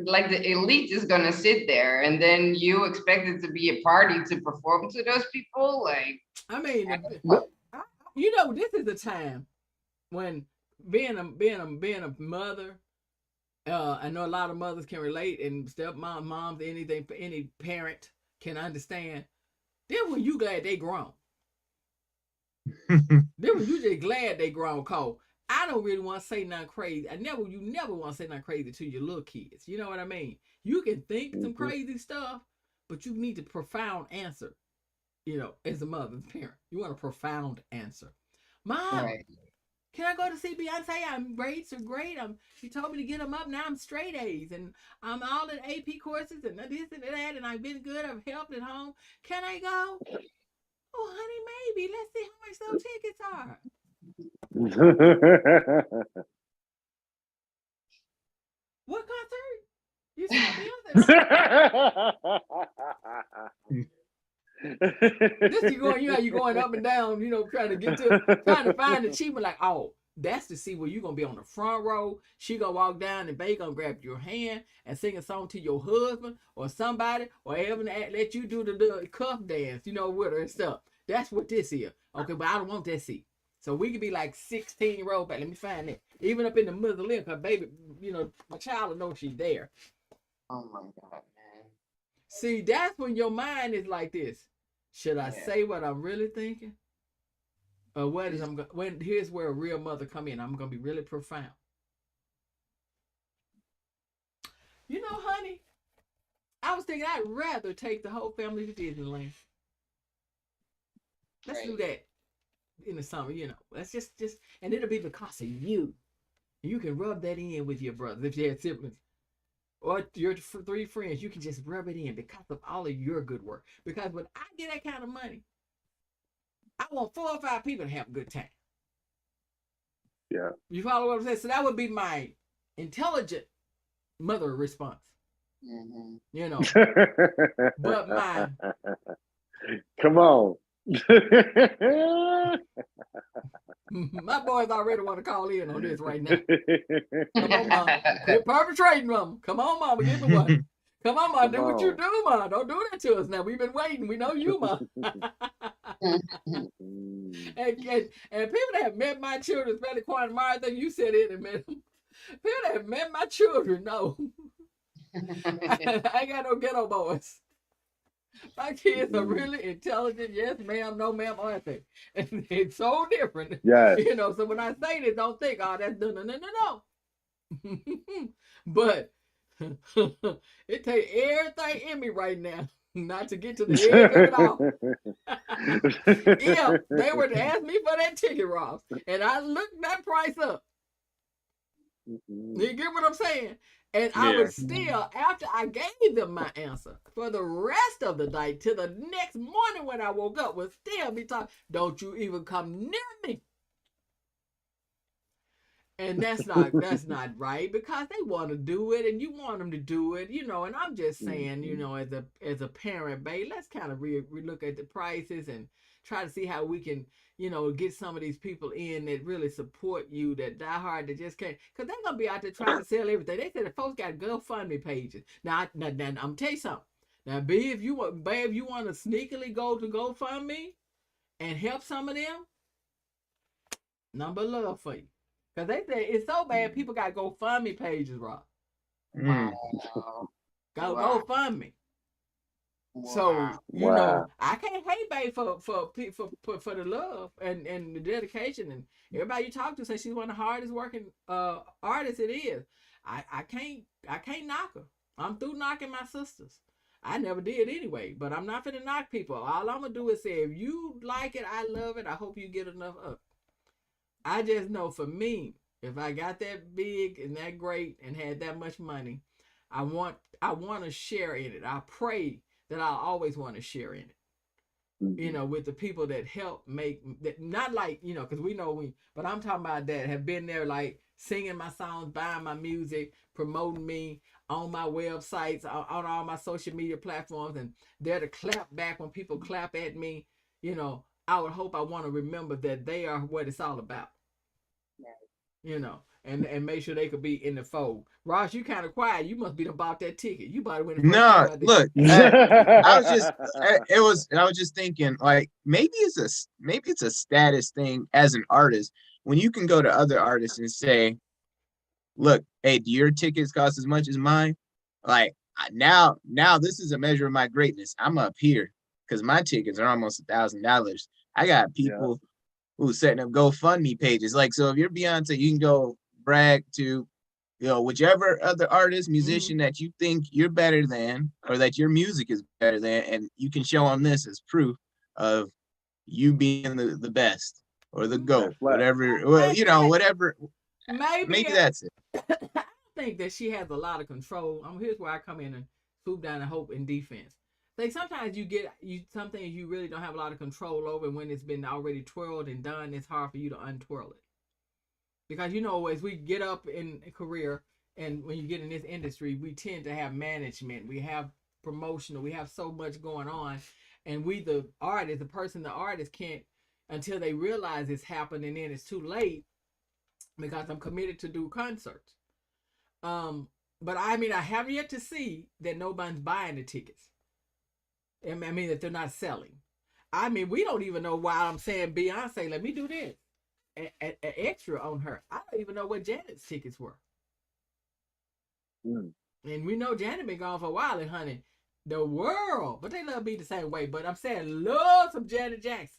Like the elite is gonna sit there, and then you expect it to be a party to perform to those people? Like, I mean, you know, this is the time when being a mother. I know a lot of mothers can relate, and stepmom, moms, anything, any parent can understand. Then when you glad they grown. Then when you just glad they grown, Cole. I don't really want to say nothing crazy. You never want to say nothing crazy to your little kids. You know what I mean? You can think some crazy stuff, but you need a profound answer. You know, as a mother, parent, you want a profound answer. Mom, right. can I go to see Beyonce? Grades are great. She told me to get them up. Now I'm straight A's, and I'm all in AP courses and this and that, and I've been good. I've helped at home. Can I go? Oh, honey, maybe. Let's see how much those tickets are. What concert? You saw Beyonce? This you going up and down, trying to find the cheaper. Like, oh, that's to see where you're gonna be on the front row. She gonna walk down and they gonna grab your hand and sing a song to your husband or somebody, or even let you do the cuff dance, with her and stuff. That's what this is. Okay, but I don't want that seat. So we could be like 16 rows back. Let me find it. Even up in the mausoleum, because baby, my child will know she's there. Oh my God, man. See, that's when your mind is like this. Should I say what I'm really thinking? Or what is here's where a real mother come in. I'm gonna be really profound. Honey, I was thinking I'd rather take the whole family to Disneyland. Let's do that in the summer, Let's just and it'll be because of you. You can rub that in with your brothers if you had siblings. Or your 3 friends, you can just rub it in because of all of your good work. Because when I get that kind of money, I want 4 or 5 people to have a good time. Yeah. You follow what I'm saying? So that would be my intelligent mother response. But mine. Come on. My boys already want to call in on this right now. Come on, Mom. Quit perpetrating, Mama. Come on, Mama. Give me one. Come on, Mom. Do what you do, Mom. Don't do that to us now. We've been waiting. We know you, Mom. and people that have met my children, especially Quan and Mara, I think you said it and met them. People that have met my children know. I ain't got no ghetto boys. My kids are really intelligent. Yes, ma'am. No, ma'am. Or anything. And it's so different. Yeah. So when I say this, don't think, oh, that's no. But it takes everything in me right now not to get to the edge of it all. Yeah, they were to ask me for that ticket, Ross, and I looked that price up. You get what I'm saying? And I was still, after I gave them my answer, for the rest of the night, till the next morning when I woke up, would still be talking, don't you even come near me. And that's not right, because they want to do it and you want them to do it, and I'm just saying, as a parent, babe, let's kind of look at the prices and try to see how we can, get some of these people in that really support you, that die hard, that just can't, because they're going to be out there trying to sell everything. They said the folks got GoFundMe pages. Now, I'm going to tell you something. Now, babe, if you want to sneakily go to GoFundMe and help some of them, number love for you. Because they said it's so bad, people got GoFundMe pages, Rob. Wow. GoFundMe. Wow. So, I can't hate babe for the love and the dedication, and everybody you talk to says she's one of the hardest working artists it is. I can't knock her. I'm through knocking my sisters. I never did anyway, but I'm not finna knock people. All I'm gonna do is say, if you like it, I love it, I hope you get enough of it. I just know for me, if I got that big and that great and had that much money, I want to share in it. I pray that I'll always want to share in it. you know, with the people that help make that, not like, you know, because we know but I'm talking about that have been there, like singing my songs, buying my music, promoting me on my websites, on all my social media platforms, and they're to clap back when people clap at me. You know, I want to remember that they are what it's all about. You know, and make sure they could be in the fold. Ross, you kind of quiet. You must be about that ticket. You about to win. No, look, I was just thinking, like, maybe it's a status thing as an artist when you can go to other artists and say, look, hey, do your tickets cost as much as mine? Like, now this is a measure of my greatness. I'm up here because my tickets are almost $1,000. I got people who setting up GoFundMe pages. Like, so if you're Beyonce, you can go brag to, you know, whichever other artist, musician that you think you're better than, or that your music is better than, and you can show them this as proof of you being the best or the GOAT, whatever. Well, you know, whatever. Maybe that's it. I don't think that she has a lot of control. Here's where I come in and swoop down and hope in defense. Like sometimes you get some things you really don't have a lot of control over, and when it's been already twirled and done, it's hard for you to untwirl it. Because, you know, as we get up in a career and when you get in this industry, we tend to have management, we have promotional, we have so much going on, and we the artist can't, until they realize it's happened, and then it's too late because I'm committed to do concerts. But I mean, I have yet to see that nobody's buying the tickets. I mean, that they're not selling. I mean, we don't even know why I'm saying Beyonce, let me do this. An extra on her. I don't even know what Janet's tickets were. And we know Janet been gone for a while, and honey, the world, but they love me the same way. But I'm saying, love some Janet Jackson.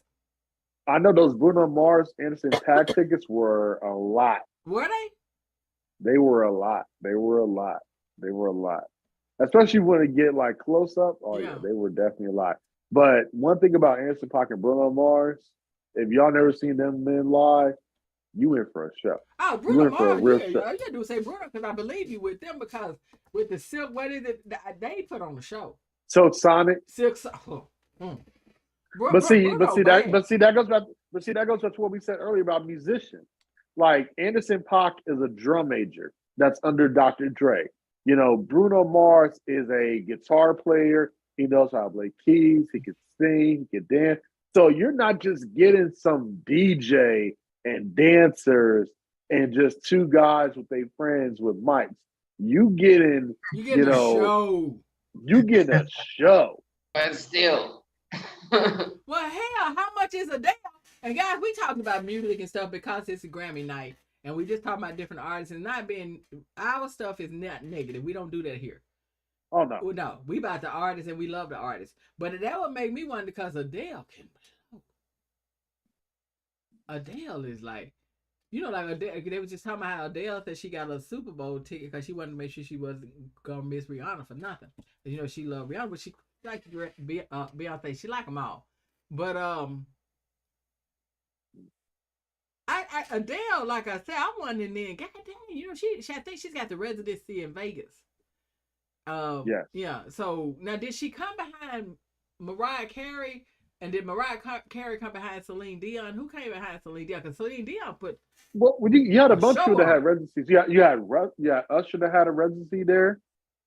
I know those Bruno Mars Anderson .Paak tickets were a lot. Were they? They were a lot. Especially when it get like close up. Oh yeah, they were definitely a lot. But one thing about Anderson .Paak and Bruno Mars, if y'all never seen them men live, you in for a show. Oh, Bruno Mars, you gotta do say Bruno, because I believe you with them, because with the Silk, what is it that they put on the show? Silk Sonic. But that goes back to what we said earlier about musicians. Like Anderson .Paak is a drum major that's under Dr. Dre. You know, Bruno Mars is a guitar player. He knows how to play keys. He can sing. He can dance. So you're not just getting some DJ and dancers and just two guys with their friends with mics. You getting a show. You get a show. But still. Well, hell, how much is a day? And guys, we talked about music and stuff because it's a Grammy night, and we just talking about different artists, and not being, our stuff is not negative. We don't do that here. Oh no. Well, no, we about the artists and we love the artists. But that would make me wonder, because Adele is like, you know, like Adele, they was just talking about how Adele said she got a Super Bowl ticket because she wanted to make sure she wasn't gonna miss Rihanna for nothing. You know, she loved Rihanna, but she like Beyonce. She like them all. But Adele, like I said, I'm wondering then, God damn, you know, I think she's got the residency in Vegas. Yes. Yeah. So now, did she come behind Mariah Carey? And did Mariah Carey come behind Celine Dion? Who came behind Celine Dion? Because Celine Dion put. Well, you had a bunch of people that had residencies. You had Usher that had a residency there.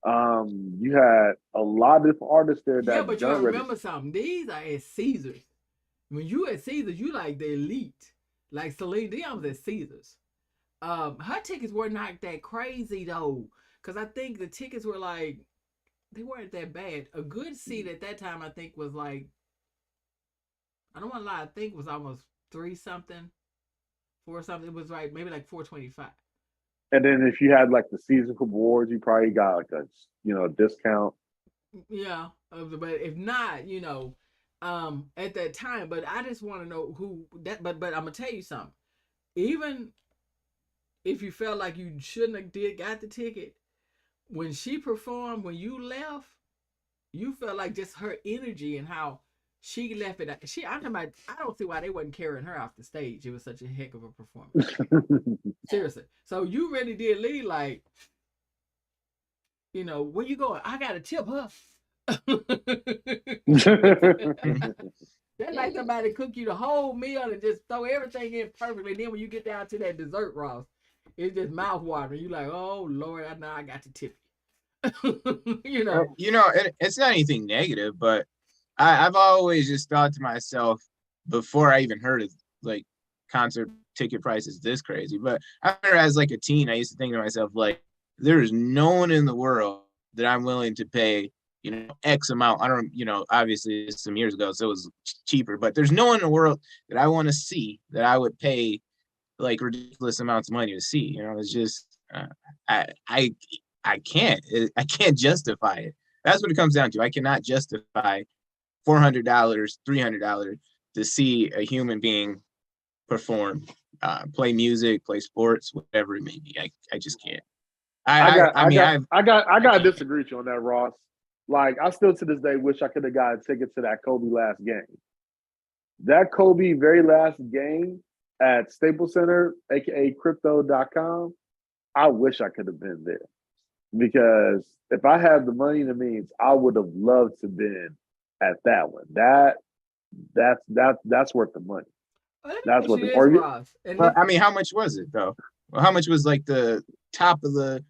You had a lot of different artists there. That but you gotta remember something. These are at Caesars. When you at Caesars, you like the elite. Like Celine Dion was at Caesars. Her tickets were not that crazy though, because I think the tickets were like, they weren't that bad. A good seat at that time, I think, was like, I don't want to lie, I think it was almost 4 something. It was like maybe like $4.25. And then if you had like the season awards, you probably got like a discount. Yeah, but if not, at that time. But I just want to know who that. But I'm gonna tell you something. Even if you felt like you shouldn't have got the ticket, when she performed, when you left, you felt like just her energy and how she left it. I don't see why they wasn't carrying her off the stage. It was such a heck of a performance. Seriously. So you really did leave like, where you going? I gotta tip her. That's like somebody cook you the whole meal and just throw everything in perfectly. Then when you get down to that dessert, Ross, it's just mouth watering. You like, oh Lord, now I got to tip you. It's not anything negative, but I've always just thought to myself before I even heard of like concert ticket prices this crazy. But I remember as like a teen, I used to think to myself, like, there's no one in the world that I'm willing to pay, X amount. I don't, obviously it's some years ago, so it was cheaper, but there's no one in the world that I want to see that I would pay like ridiculous amounts of money to see. It's just, I can't justify it. That's what it comes down to. I cannot justify $400, $300 to see a human being perform, play music, play sports, whatever it may be. I just can't. I gotta disagree with you on that, Ross. Like, I still to this day wish I could have got a ticket to that Kobe last game. That Kobe very last game at Staples Center, aka crypto.com, I wish I could have been there. Because if I had the money and the means, I would have loved to been at that one. That's worth the money. That's what I mean, how much was it though? Well, how much was like the top of the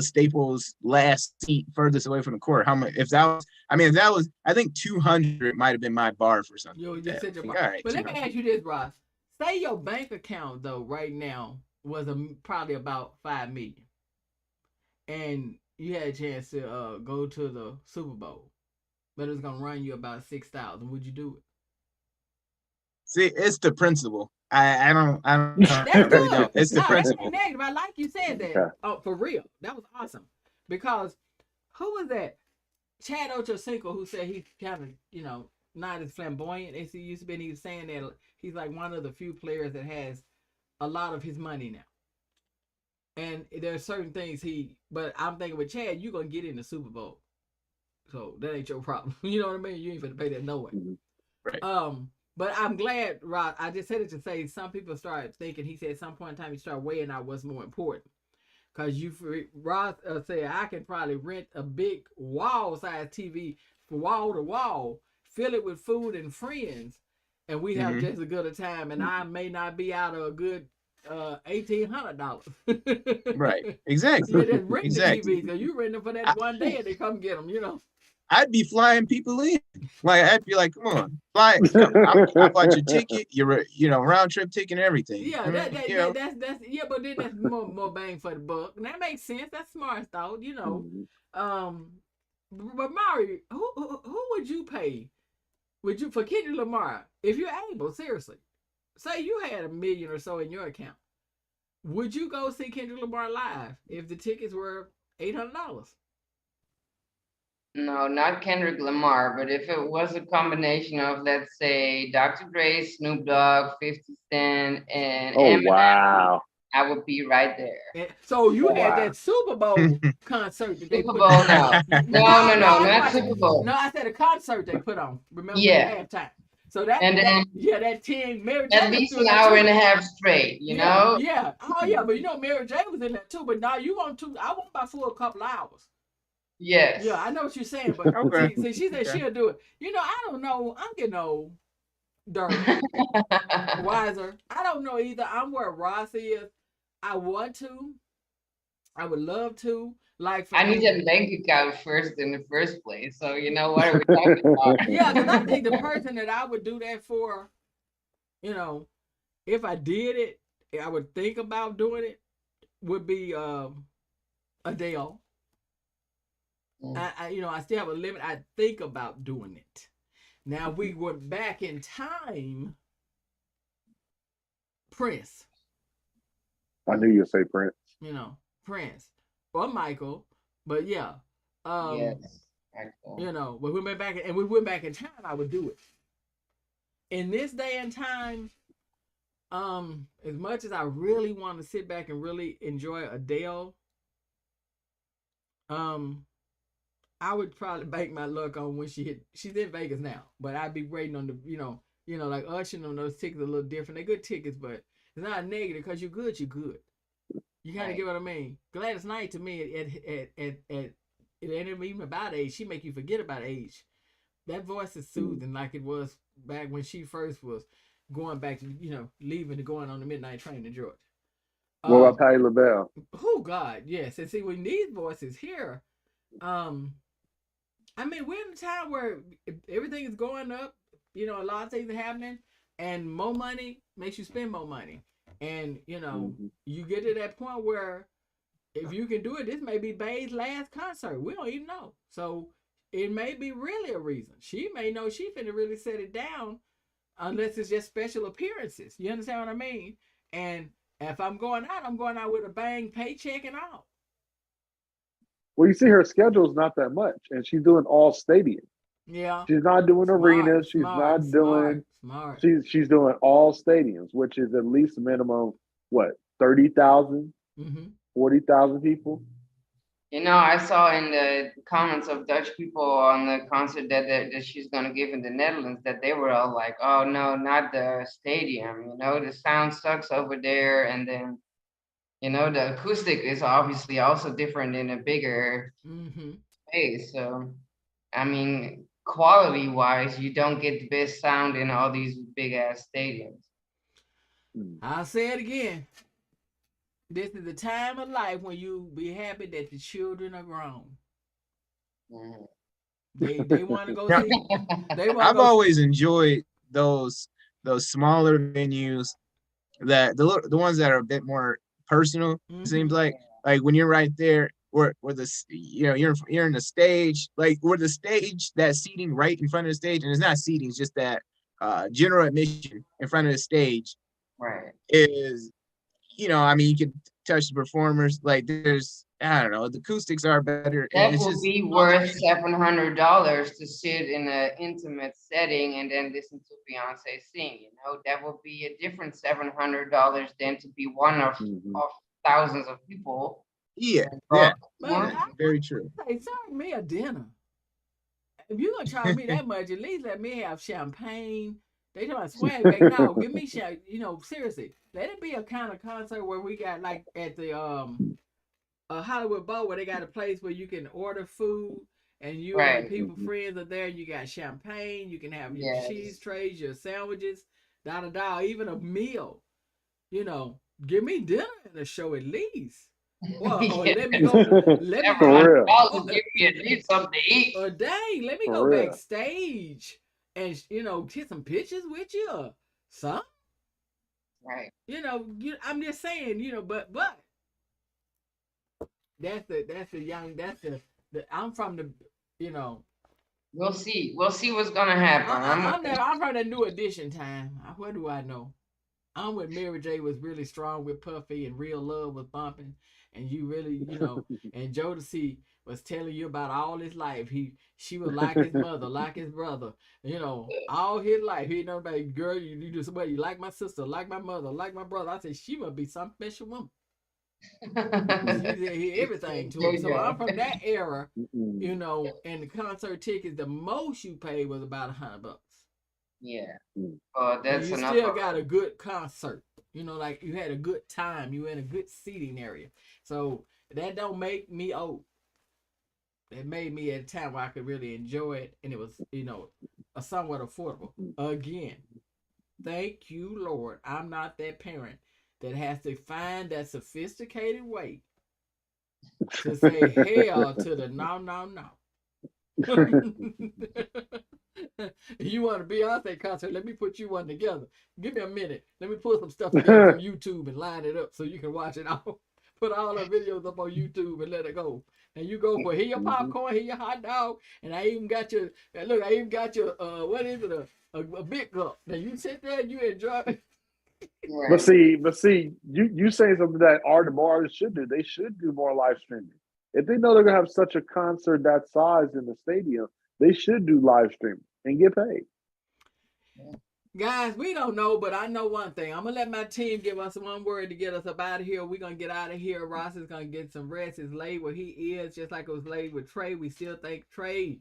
Staples last seat furthest away from the court? How much? If that was, I think 200 might have been my bar for something. You just said your bar. Right, but let me ask you this, Ross. Say your bank account though right now was probably about $5 million, and you had a chance to go to the Super Bowl, but it was gonna run you about $6,000. Would you do it? See, it's the principle. I don't That's really good. don't. It's the principle. That's negative. I like you said that. Okay. Oh, for real. That was awesome. Because who was that? Chad Ochocinco, who said he's kind of, not as flamboyant as he used to be. And he was saying that he's like one of the few players that has a lot of his money now. And there are certain things but I'm thinking with Chad, you're going to get in the Super Bowl. So that ain't your problem. You know what I mean? You ain't going to pay that no way. Right. But I'm glad, Rod, I just said it to say some people start thinking, he said at some point in time you start weighing out what's more important. Because Rod said, I can probably rent a big wall-size TV from wall to wall, fill it with food and friends, and we have just as good a time, and I may not be out of a good $1,800. Right. Exactly. Yeah, just rent the TV, because you rent them for that one day and they come get them, I'd be flying people in. Like, I'd be like, come on, fly. I bought your ticket, your round trip ticket and everything. Yeah, that's but then that's more bang for the buck. And that makes sense. That's smart thought, But Mari, who would you pay? Would you for Kendrick Lamar if you're able? Seriously, say you had $1 million or so in your account. Would you go see Kendrick Lamar live if the tickets were $800? No, not Kendrick Lamar, but if it was a combination of, let's say, Dr. Dre, Snoop Dogg, 50 Cent, and Eminem, wow. I would be right there. And so you had that Super Bowl concert that they Super put Bowl, on. no, not Super Bowl. No, I said a concert they put on. Remember Yeah. the halftime. So that, And then that 10 Mary J. at least an hour and a half straight, you know? Yeah. Oh yeah, but Mary J was in that too. But now you want to? I want by for a couple hours. Yes. Yeah, I know what you're saying, but Okay. see, she said she'll do it. I don't know. I'm getting old, dirty, wiser. I don't know either. I'm where Ross is. I want to. I would love to. Like I need a bank account first in the first place. So what are we talking about? Yeah, because I think the person that I would do that for, if I did it, I would think about doing it, would be Adele. I still have a limit. I think about doing it. Now we went back in time. Prince. I knew you'd say Prince. Prince or Michael, but yeah. Yes. But we went back in time. I would do it. In this day and time, as much as I really want to sit back and really enjoy Adele, I would probably bank my luck on when she's in Vegas now, but I'd be waiting on the, like Usher on those tickets a little different. They're good tickets, but it's not negative because you're good. You kind of get what I mean. Gladys Knight to me, it ain't even about age. She make you forget about age. that voice is soothing, like it was back when she first was going back to, leaving to going on the midnight train to Georgia. What about Patti LaBelle? Oh God, yes. And see, when these voices here, I mean, we're in a time where everything is going up. A lot of things are happening, and more money makes you spend more money. And you get to that point where if you can do it, this may be Bae's last concert. We don't even know. So it may be really a reason. She may know she finna really set it down, unless it's just special appearances. You understand what I mean? And if I'm going out with a bang paycheck and all. Well, you see, her schedule's not that much, and she's doing all stadiums. Yeah. She's not doing arenas. She's smart. She's doing all stadiums, which is at least a minimum, 30,000, 40,000 people. I saw in the comments of Dutch people on the concert that she's going to give in the Netherlands that they were all like, oh, no, not the stadium. The sound sucks over there. And then, the acoustic is obviously also different in a bigger space. So, I mean, quality-wise, you don't get the best sound in all these big-ass stadiums. I'll say it again. This is the time of life when you be happy that the children are grown. They want to go see. I've always enjoyed those smaller venues, that the ones that are a bit more personal. Seems like when you're right there, where the you're in the stage, like where the stage, that seating right in front of the stage, and it's not seating, it's just that general admission in front of the stage. Right. Is I mean, you can touch the performers. Like there's, I don't know, the acoustics are better. That would be worth $700 to sit in an intimate setting and then listen to Beyonce sing. That would be a different $700 than to be one of thousands of people. Yeah. Very true. Hey, serve me a dinner. If you're gonna charge me that much, at least let me have champagne. They talking about swag back now. Give me seriously. Let it be a kind of concert where we got like at the Hollywood Bowl, where they got a place where you can order food and you and people friends are there. You got champagne. You can have your cheese trays, your sandwiches, even a meal. Give me dinner and a show at least. Well, let me go. Give me at least something to eat. Or dang, let me go backstage and get some pictures with you or something. Right. I'm just saying, but that's the I'm from the, We'll see what's gonna happen. I'm from the New Edition time. What do I know? I'm with Mary J was really strong with Puffy, and Real Love was bumping, and you really, and Jodeci was telling you about all his life. She was like his mother, like his brother, all his life. He know about, girl, you do somebody, you like my sister, like my mother, like my brother. I said, she must be some special woman. Everything to her. So I'm from that era, and the concert tickets, the most you paid was about $100. Yeah. That's you still got a good concert. Like you had a good time. You were in a good seating area. So that don't make me old. It made me at a time where I could really enjoy it, and it was, a somewhat affordable. Again, thank you, Lord. I'm not that parent that has to find that sophisticated way to say hell to the no. You want a Beyonce concert? Let me put you one together. Give me a minute. Let me pull some stuff together from YouTube and line it up so you can watch it all. Put all the videos up on YouTube and let it go. And you go for here your popcorn, here your hot dog, and I even got your what is it, a big cup. Now you sit there and you enjoy it. But see, you saying something that the artists should do. They should do more live streaming. If they know they're gonna have such a concert that size in the stadium, they should do live streaming and get paid. Guys, we don't know, but I know one thing. I'm gonna let my team give us one word to get us up out of here. We're gonna get out of here. Ross is gonna get some rest. It's laid where he is, just like it was laid with Trey. We still thank Trey,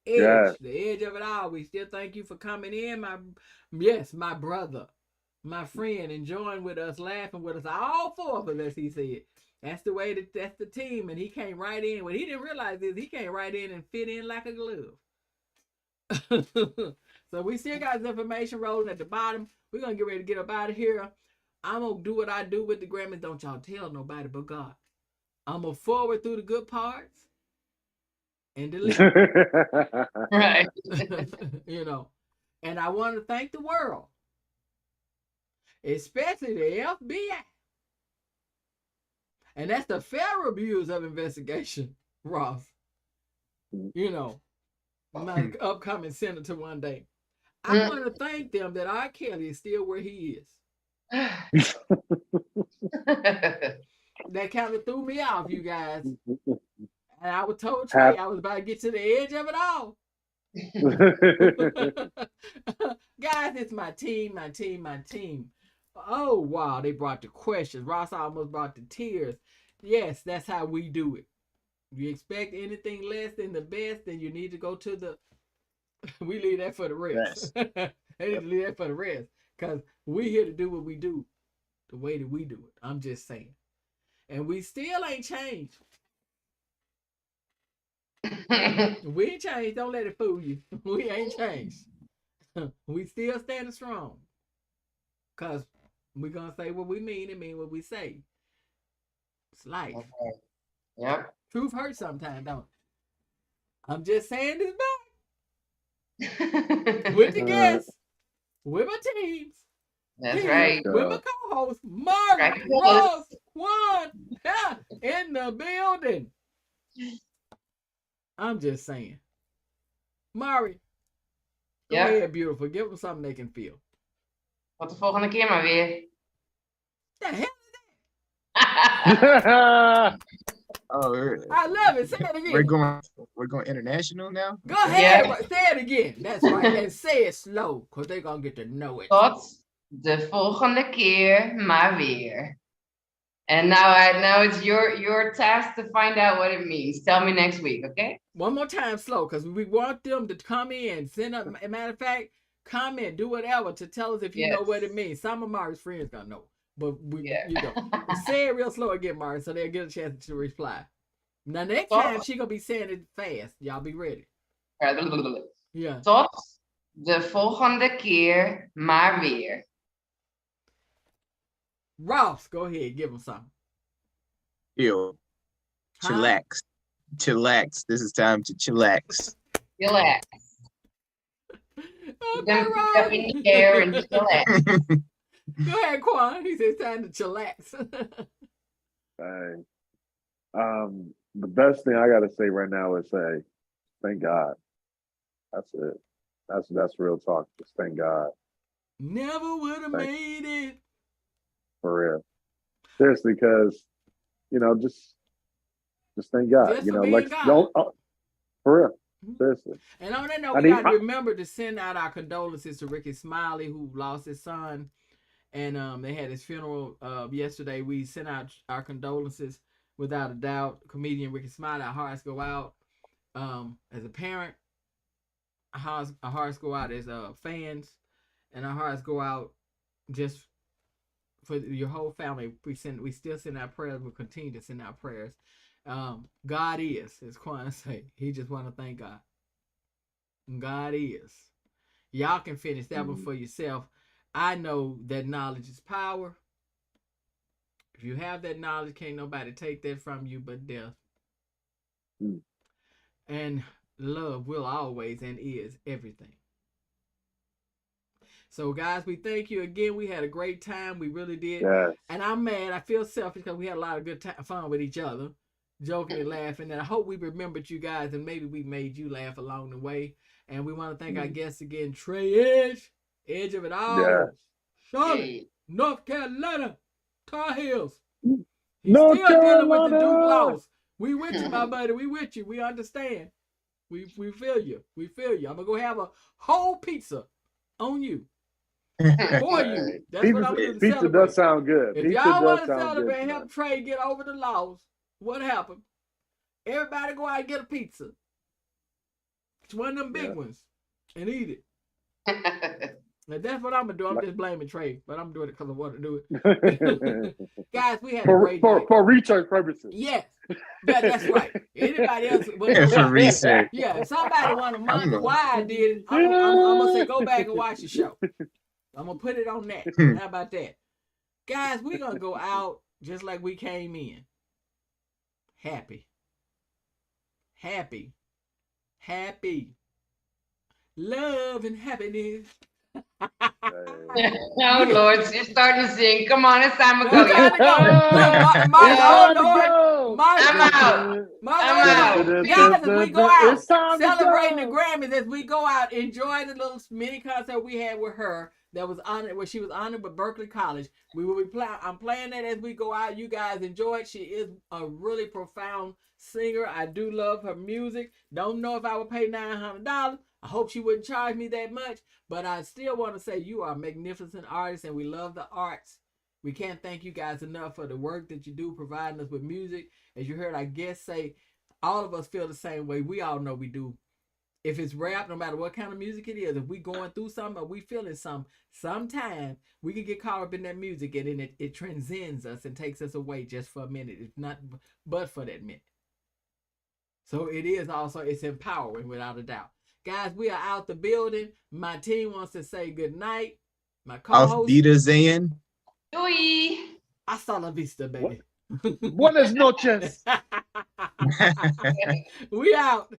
Edge, the edge of it all. We still thank you for coming in, my brother, my friend, enjoying with us, laughing with us, all four of us, as he said. That's the way that's the team, and he came right in. What he didn't realize is he came right in and fit in like a glove. So we still got this information rolling at the bottom. We're gonna get ready to get up out of here. I'm gonna do what I do with the Grammys. Don't y'all tell nobody but God. I'm gonna forward through the good parts and delete. Right. You know, and I want to thank the world, especially the FBI, and that's the Federal Bureau of Investigation, Ross. You know, my upcoming senator one day. I want to thank them that R. Kelly is still where he is. That kind of threw me off, you guys. And I was told Trey I was about to get to the edge of it all. Guys, it's my team. Oh, wow. They brought the questions. Ross almost brought the tears. Yes, that's how we do it. If you expect anything less than the best, then you need to go to the... We leave that for the rest. They need to leave that for the rest. Because we here to do what we do the way that we do it. I'm just saying. And we still ain't changed. We ain't changed. Don't let it fool you. We ain't changed. We still standing strong. Because we're going to say what we mean and mean what we say. It's life. Okay. Yep. Truth hurts sometimes, don't it? I'm just saying this back. With the guests, with my teams. That's right. With my co-host, Mark, Ross, Quan, in the building. I'm just saying. Mari, go ahead, beautiful. Give them something they can feel. Tot de volgende keer maar weer. The hell is that? Oh, I love it. Say it again. We're going international now. Go ahead. Yeah. Say it again. That's right. And say it slow, because they're going to get to know it. Tot de volgende keer maar weer. And now it's your task to find out what it means. Tell me next week, okay? One more time slow, because we want them to come in, send up, as a matter of fact, comment, do whatever to tell us if you know what it means. Some of Mari's friends gonna know. But you know. Say it real slow again, Mari, so they'll get a chance to reply. Now next time she gonna be saying it fast. Y'all be ready. Yeah. Tot de volgende keer maar weer. Ross, go ahead, give them something. Yo, chillax. Chillax. This is time to chillax. Chillax. Okay, Ross. Up in the air and chillax. Go ahead, Quan. He said it's time to chillax. The best thing I gotta say right now is say, thank God. That's it. That's real talk. Just thank God. Never would have made it. For real. Seriously, because just thank God. Just like God. don't for real. Seriously. And on that note, we gotta remember to send out our condolences to Ricky Smiley, who lost his son. And they had his funeral yesterday. We sent out our condolences, without a doubt. Comedian Ricky Smiley, our hearts go out as a parent. Our hearts go out as fans. And our hearts go out just for your whole family. We still send our prayers. We'll continue to send our prayers. God is, as Quan say. He just want to thank God. God is. Y'all can finish that one for yourself. I know that knowledge is power. If you have that knowledge, can't nobody take that from you but death. And love will always and is everything. So, guys, we thank you again. We had a great time. We really did. Yes. And I'm mad. I feel selfish because we had a lot of good fun with each other, joking and laughing. And I hope we remembered you guys and maybe we made you laugh along the way. And we want to thank our guests again, Trey Edge. Edge of it all. Yeah. Charlotte, North Carolina, Tar Heels. He's still dealing with the Duke loss. We with you, my buddy. We with you. We understand. We feel you. We feel you. I'm gonna go have a whole pizza on you. For you. That's pizza, what I'm doing. Pizza does sound good. If pizza y'all want to sound celebrate and good, help Trey get over the loss, what happened? Everybody go out and get a pizza. It's one of them big ones and eat it. And that's what I'm gonna do. I'm just blaming Trey, but I'm doing it because I want to do it. Guys, we had a for, great night. for research purposes. Yes, that's right. Anybody else? Yeah, for research. Yeah, if somebody want to wonder why I did it, I'm gonna say go back and watch the show. I'm gonna put it on that. How about that? Guys, we're gonna go out just like we came in. Happy. Love and happiness. Oh Lord, she's starting to sing. Come on, it's time to go. I'm out. Guys, as we go out, celebrating the Grammys, as we go out, enjoy the little mini concert we had with her that was honored, where she was honored with Berkeley College. We will be I'm playing that as we go out. You guys enjoy it. She is a really profound singer. I do love her music. Don't know if I would pay $900. I hope she wouldn't charge me that much, but I still want to say you are magnificent artists and we love the arts. We can't thank you guys enough for the work that you do providing us with music. As you heard our guests say, all of us feel the same way. We all know we do. If it's rap, no matter what kind of music it is, if we going through something or we feeling something, sometimes we can get caught up in that music and then it transcends us and takes us away just for a minute. It's not but for that minute. So it is also, it's empowering without a doubt. Guys, we are out the building. My team wants to say good night. My co-host. Auf Wiedersehen. Oi. Hasta la vista, baby. Buenas noches. We out.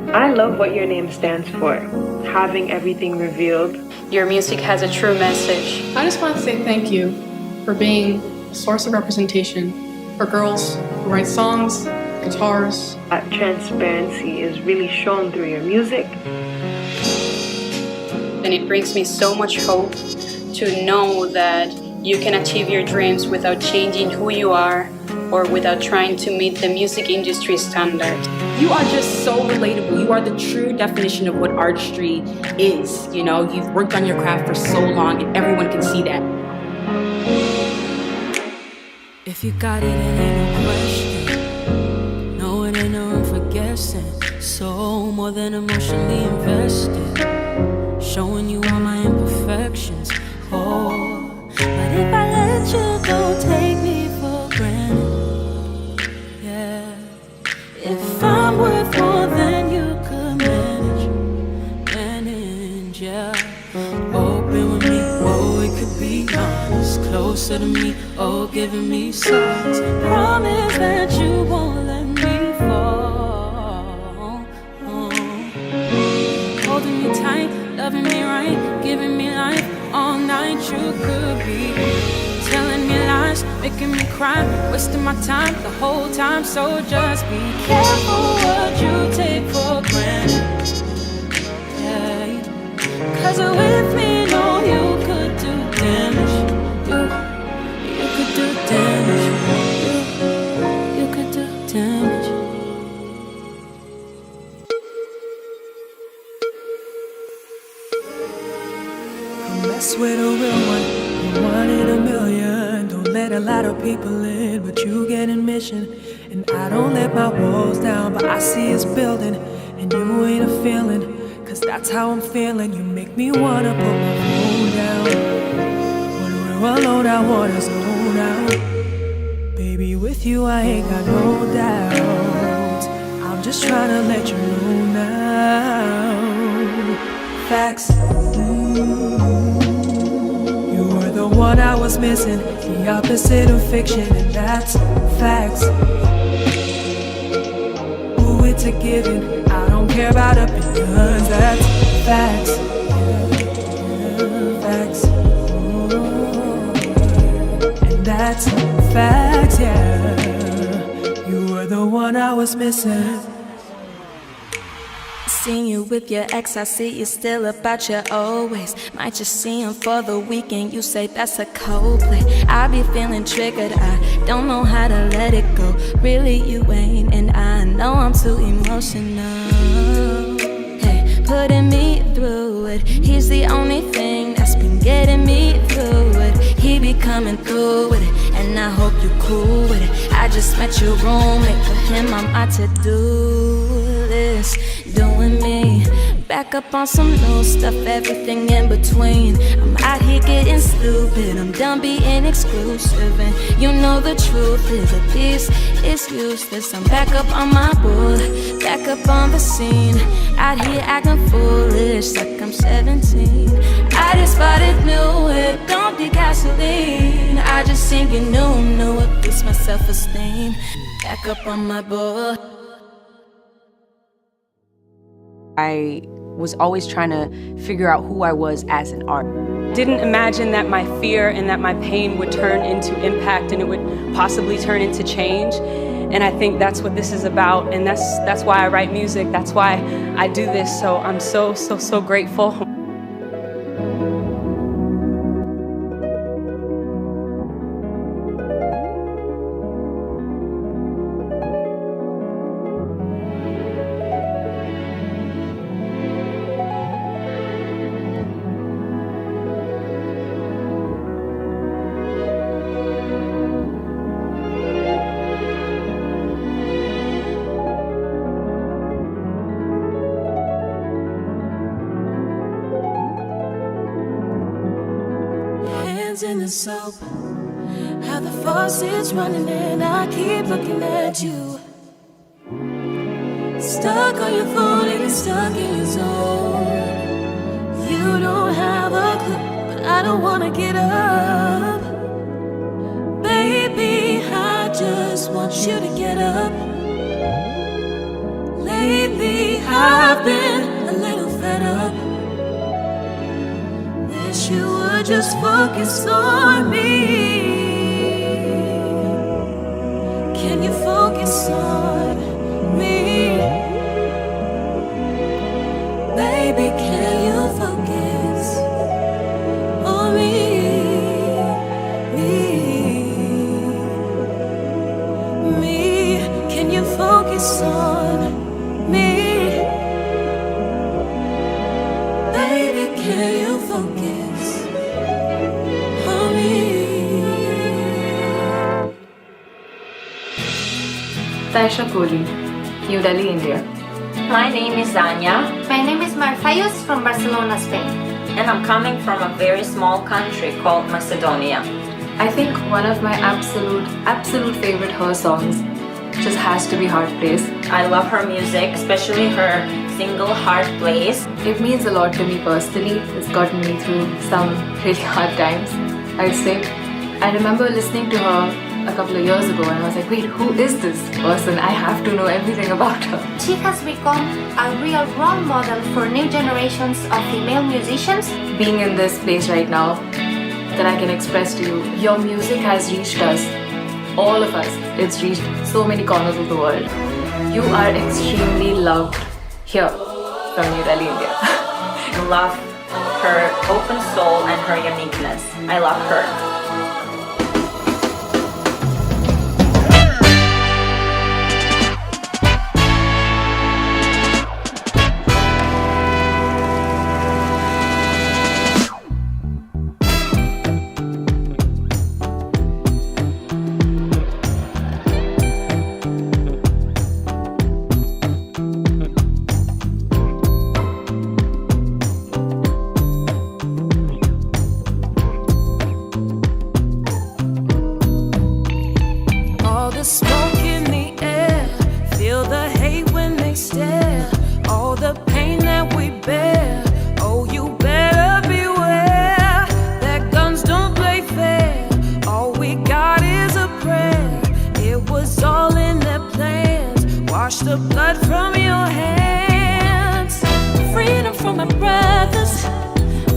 I love what your name stands for, having everything revealed. Your music has a true message. I just want to say thank you for being a source of representation for girls who write songs, guitars. That transparency is really shown through your music. And it brings me so much hope to know that you can achieve your dreams without changing who you are or without trying to meet the music industry standard. You are just so relatable. You are the true definition of what artistry is. You know, you've worked on your craft for so long and everyone can see that. If you got it, it ain't no question. No, it ain't no room for guessing. So more than emotionally invested. Showing you all my imperfections. Oh, but if I let you go, take me for granted. If I'm worth more than you could manage, yeah. Open with me, oh, it could be honest. Closer to me, oh, giving me signs. Promise that you won't let me fall. Holding me tight, loving me right, giving me life. All night you could be telling me lies, making me cry, wasting my time the whole time. So just be careful what you take for granted. Yeah. Cause with me, no, you could do damage. You could do damage. You could do damage. Mess with a real one, one in a million. Don't let a lot of people in, but you get admission. And I don't let my walls down, but I see us building. And you ain't a feeling, cause that's how I'm feeling. You make me wanna put my phone down. When we're alone, I wanna zone out. Baby, with you I ain't got no doubt. I'm just trying to let you know now. Facts. You were the one I was missing, the opposite of fiction, and that's facts. Ooh, it's a given, I don't care about opinions, that's facts. Facts. And that's facts, yeah. You were the one I was missing. Seeing you with your ex, I see you still about your old ways. Might just see him for the weekend, you say that's a cold play. I be feeling triggered, I don't know how to let it go. Really you ain't, and I know I'm too emotional. Hey, putting me through it, he's the only thing that's been getting getting me through it. He be coming through with it, and I hope you cool with it. I just met your roommate, for him I'm out to do this, doing me. Back up on some new stuff, everything in between. I'm out here getting stupid, I'm done being exclusive. And you know the truth is that this is useless. I'm back up on my board, back up on the scene. Out here acting foolish like I'm 17. I just bought it new, it don't need gasoline. I just sing it new, it boosts my self-esteem. Back up on my board. I was always trying to figure out who I was as an artist. Didn't imagine that my fear and that my pain would turn into impact and it would possibly turn into change. And I think that's what this is about, and that's why I write music. That's why I do this. So I'm so grateful. In the soap, how the faucet's running and I keep looking at you. Stuck on your phone and it's stuck in your zone. You don't have a clue, but I don't wanna get up. Baby, I just want you to get up. Lately, I've been a little fed up. Wish you would just focus on me. Can you focus on me? Baby, can you focus on me? Me, can you focus on me? Baby, can you focus on me? Taisha Kohli, New Delhi, India. My name is Anya. My name is Marfayos from Barcelona, Spain. And I'm coming from a very small country called Macedonia. I think one of my absolute favorite her songs just has to be Heart Place. I love her music, especially her single Heart Place. It means a lot to me personally. It's gotten me through some really hard times, I'd say. I remember listening to her a couple of years ago and I was like, wait, who is this person? I have to know everything about her. She has become a real role model for new generations of female musicians. Being in this place right now, that I can express to you, your music has reached us, all of us. It's reached so many corners of the world. You are extremely loved here from New Delhi, India. I love her open soul and her uniqueness. I love her. The blood from your hands. Freedom from my brothers.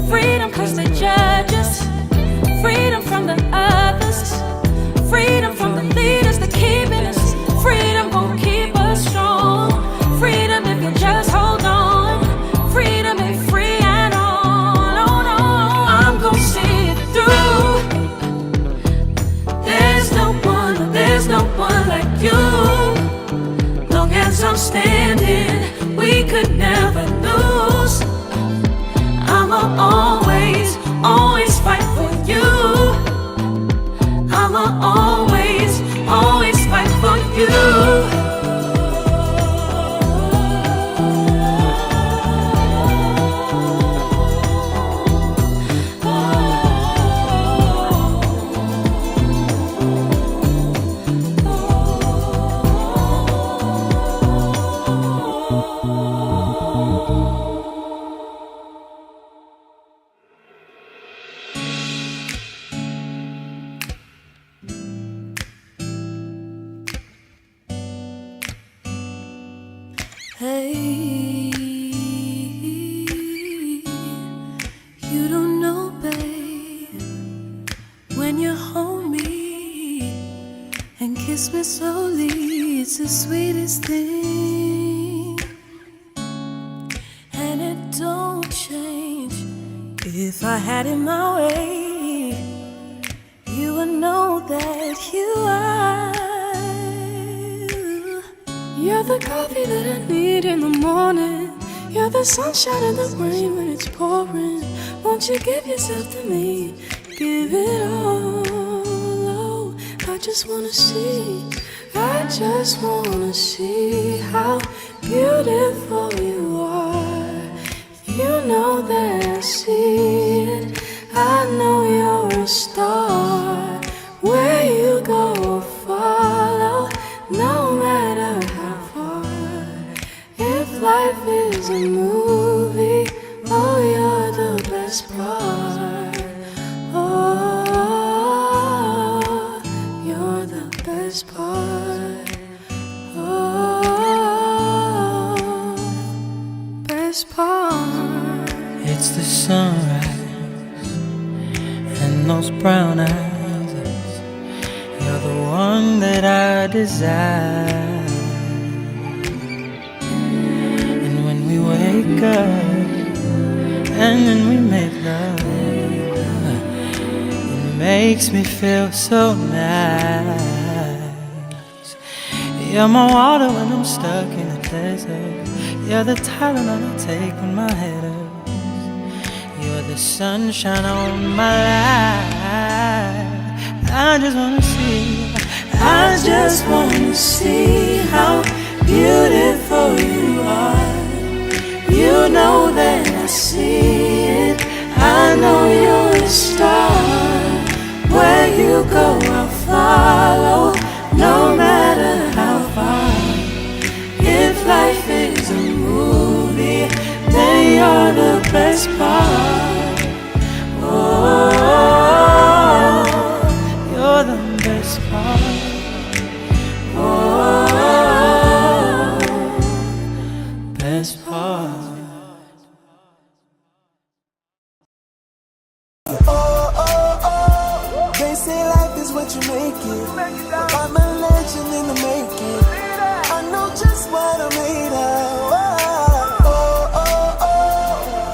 Freedom cause they judge us. Freedom from the others. Freedom from the leaders that keeping us. Freedom gon' keep us strong. Freedom if you just hold on. Freedom ain't free at all. Oh no, I'm gon' see it through. There's no one like you. As I'm standing, we could never lose. I'ma always Hey, you don't know, babe, when you hold me and kiss me slowly, it's the sweetest thing, and it don't change. If I had it my way, you would know that you are. You're the coffee that I need in the morning. You're the sunshine in the rain when it's pouring. Won't you give yourself to me? Give it all. Oh, I just wanna see how beautiful you are. You know that I see it. I know you're a star. Where you go, I'll follow, no matter how far. If life is a movie, oh, you're the best part. Oh, you're the best part. Oh, best part. It's the sunrise and those brown eyes. You're the one that I desire. And when we wake up and then we make love, it makes me feel so nice. You're my water when I'm stuck in the desert. You're the Tylenol I take when my head hurts. You're the sunshine on my life. I just wanna see how beautiful you are. You know that I see it. I know you're a star. Where you go, I'll follow, no matter how far. If life is a movie, then you're the best part. Oh, you're the best part. Oh, best part. They say life is what you make it. I'm a legend in the making. I know just what I'm made of.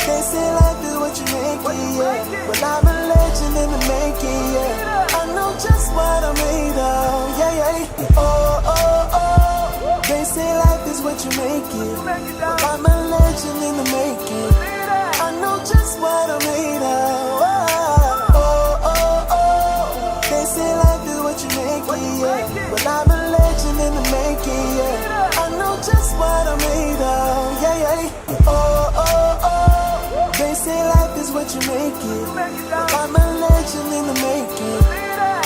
They say life is what you make it, yeah. But I'm a legend in the making, yeah. I know just what I'm made of, yeah, yeah. They say life is what you make it. But I'm a legend in the making. I know just what I'm made of. They say life is what you make it, yeah. But I'm a legend in the making, yeah. I know just what I'm made of, yeah, yeah. They say life is what you make it. But I'm a legend in the making.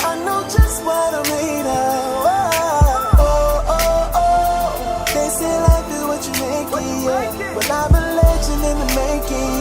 I know just what I'm made of. They say life is what you make it, yeah. But I'm a legend in the making,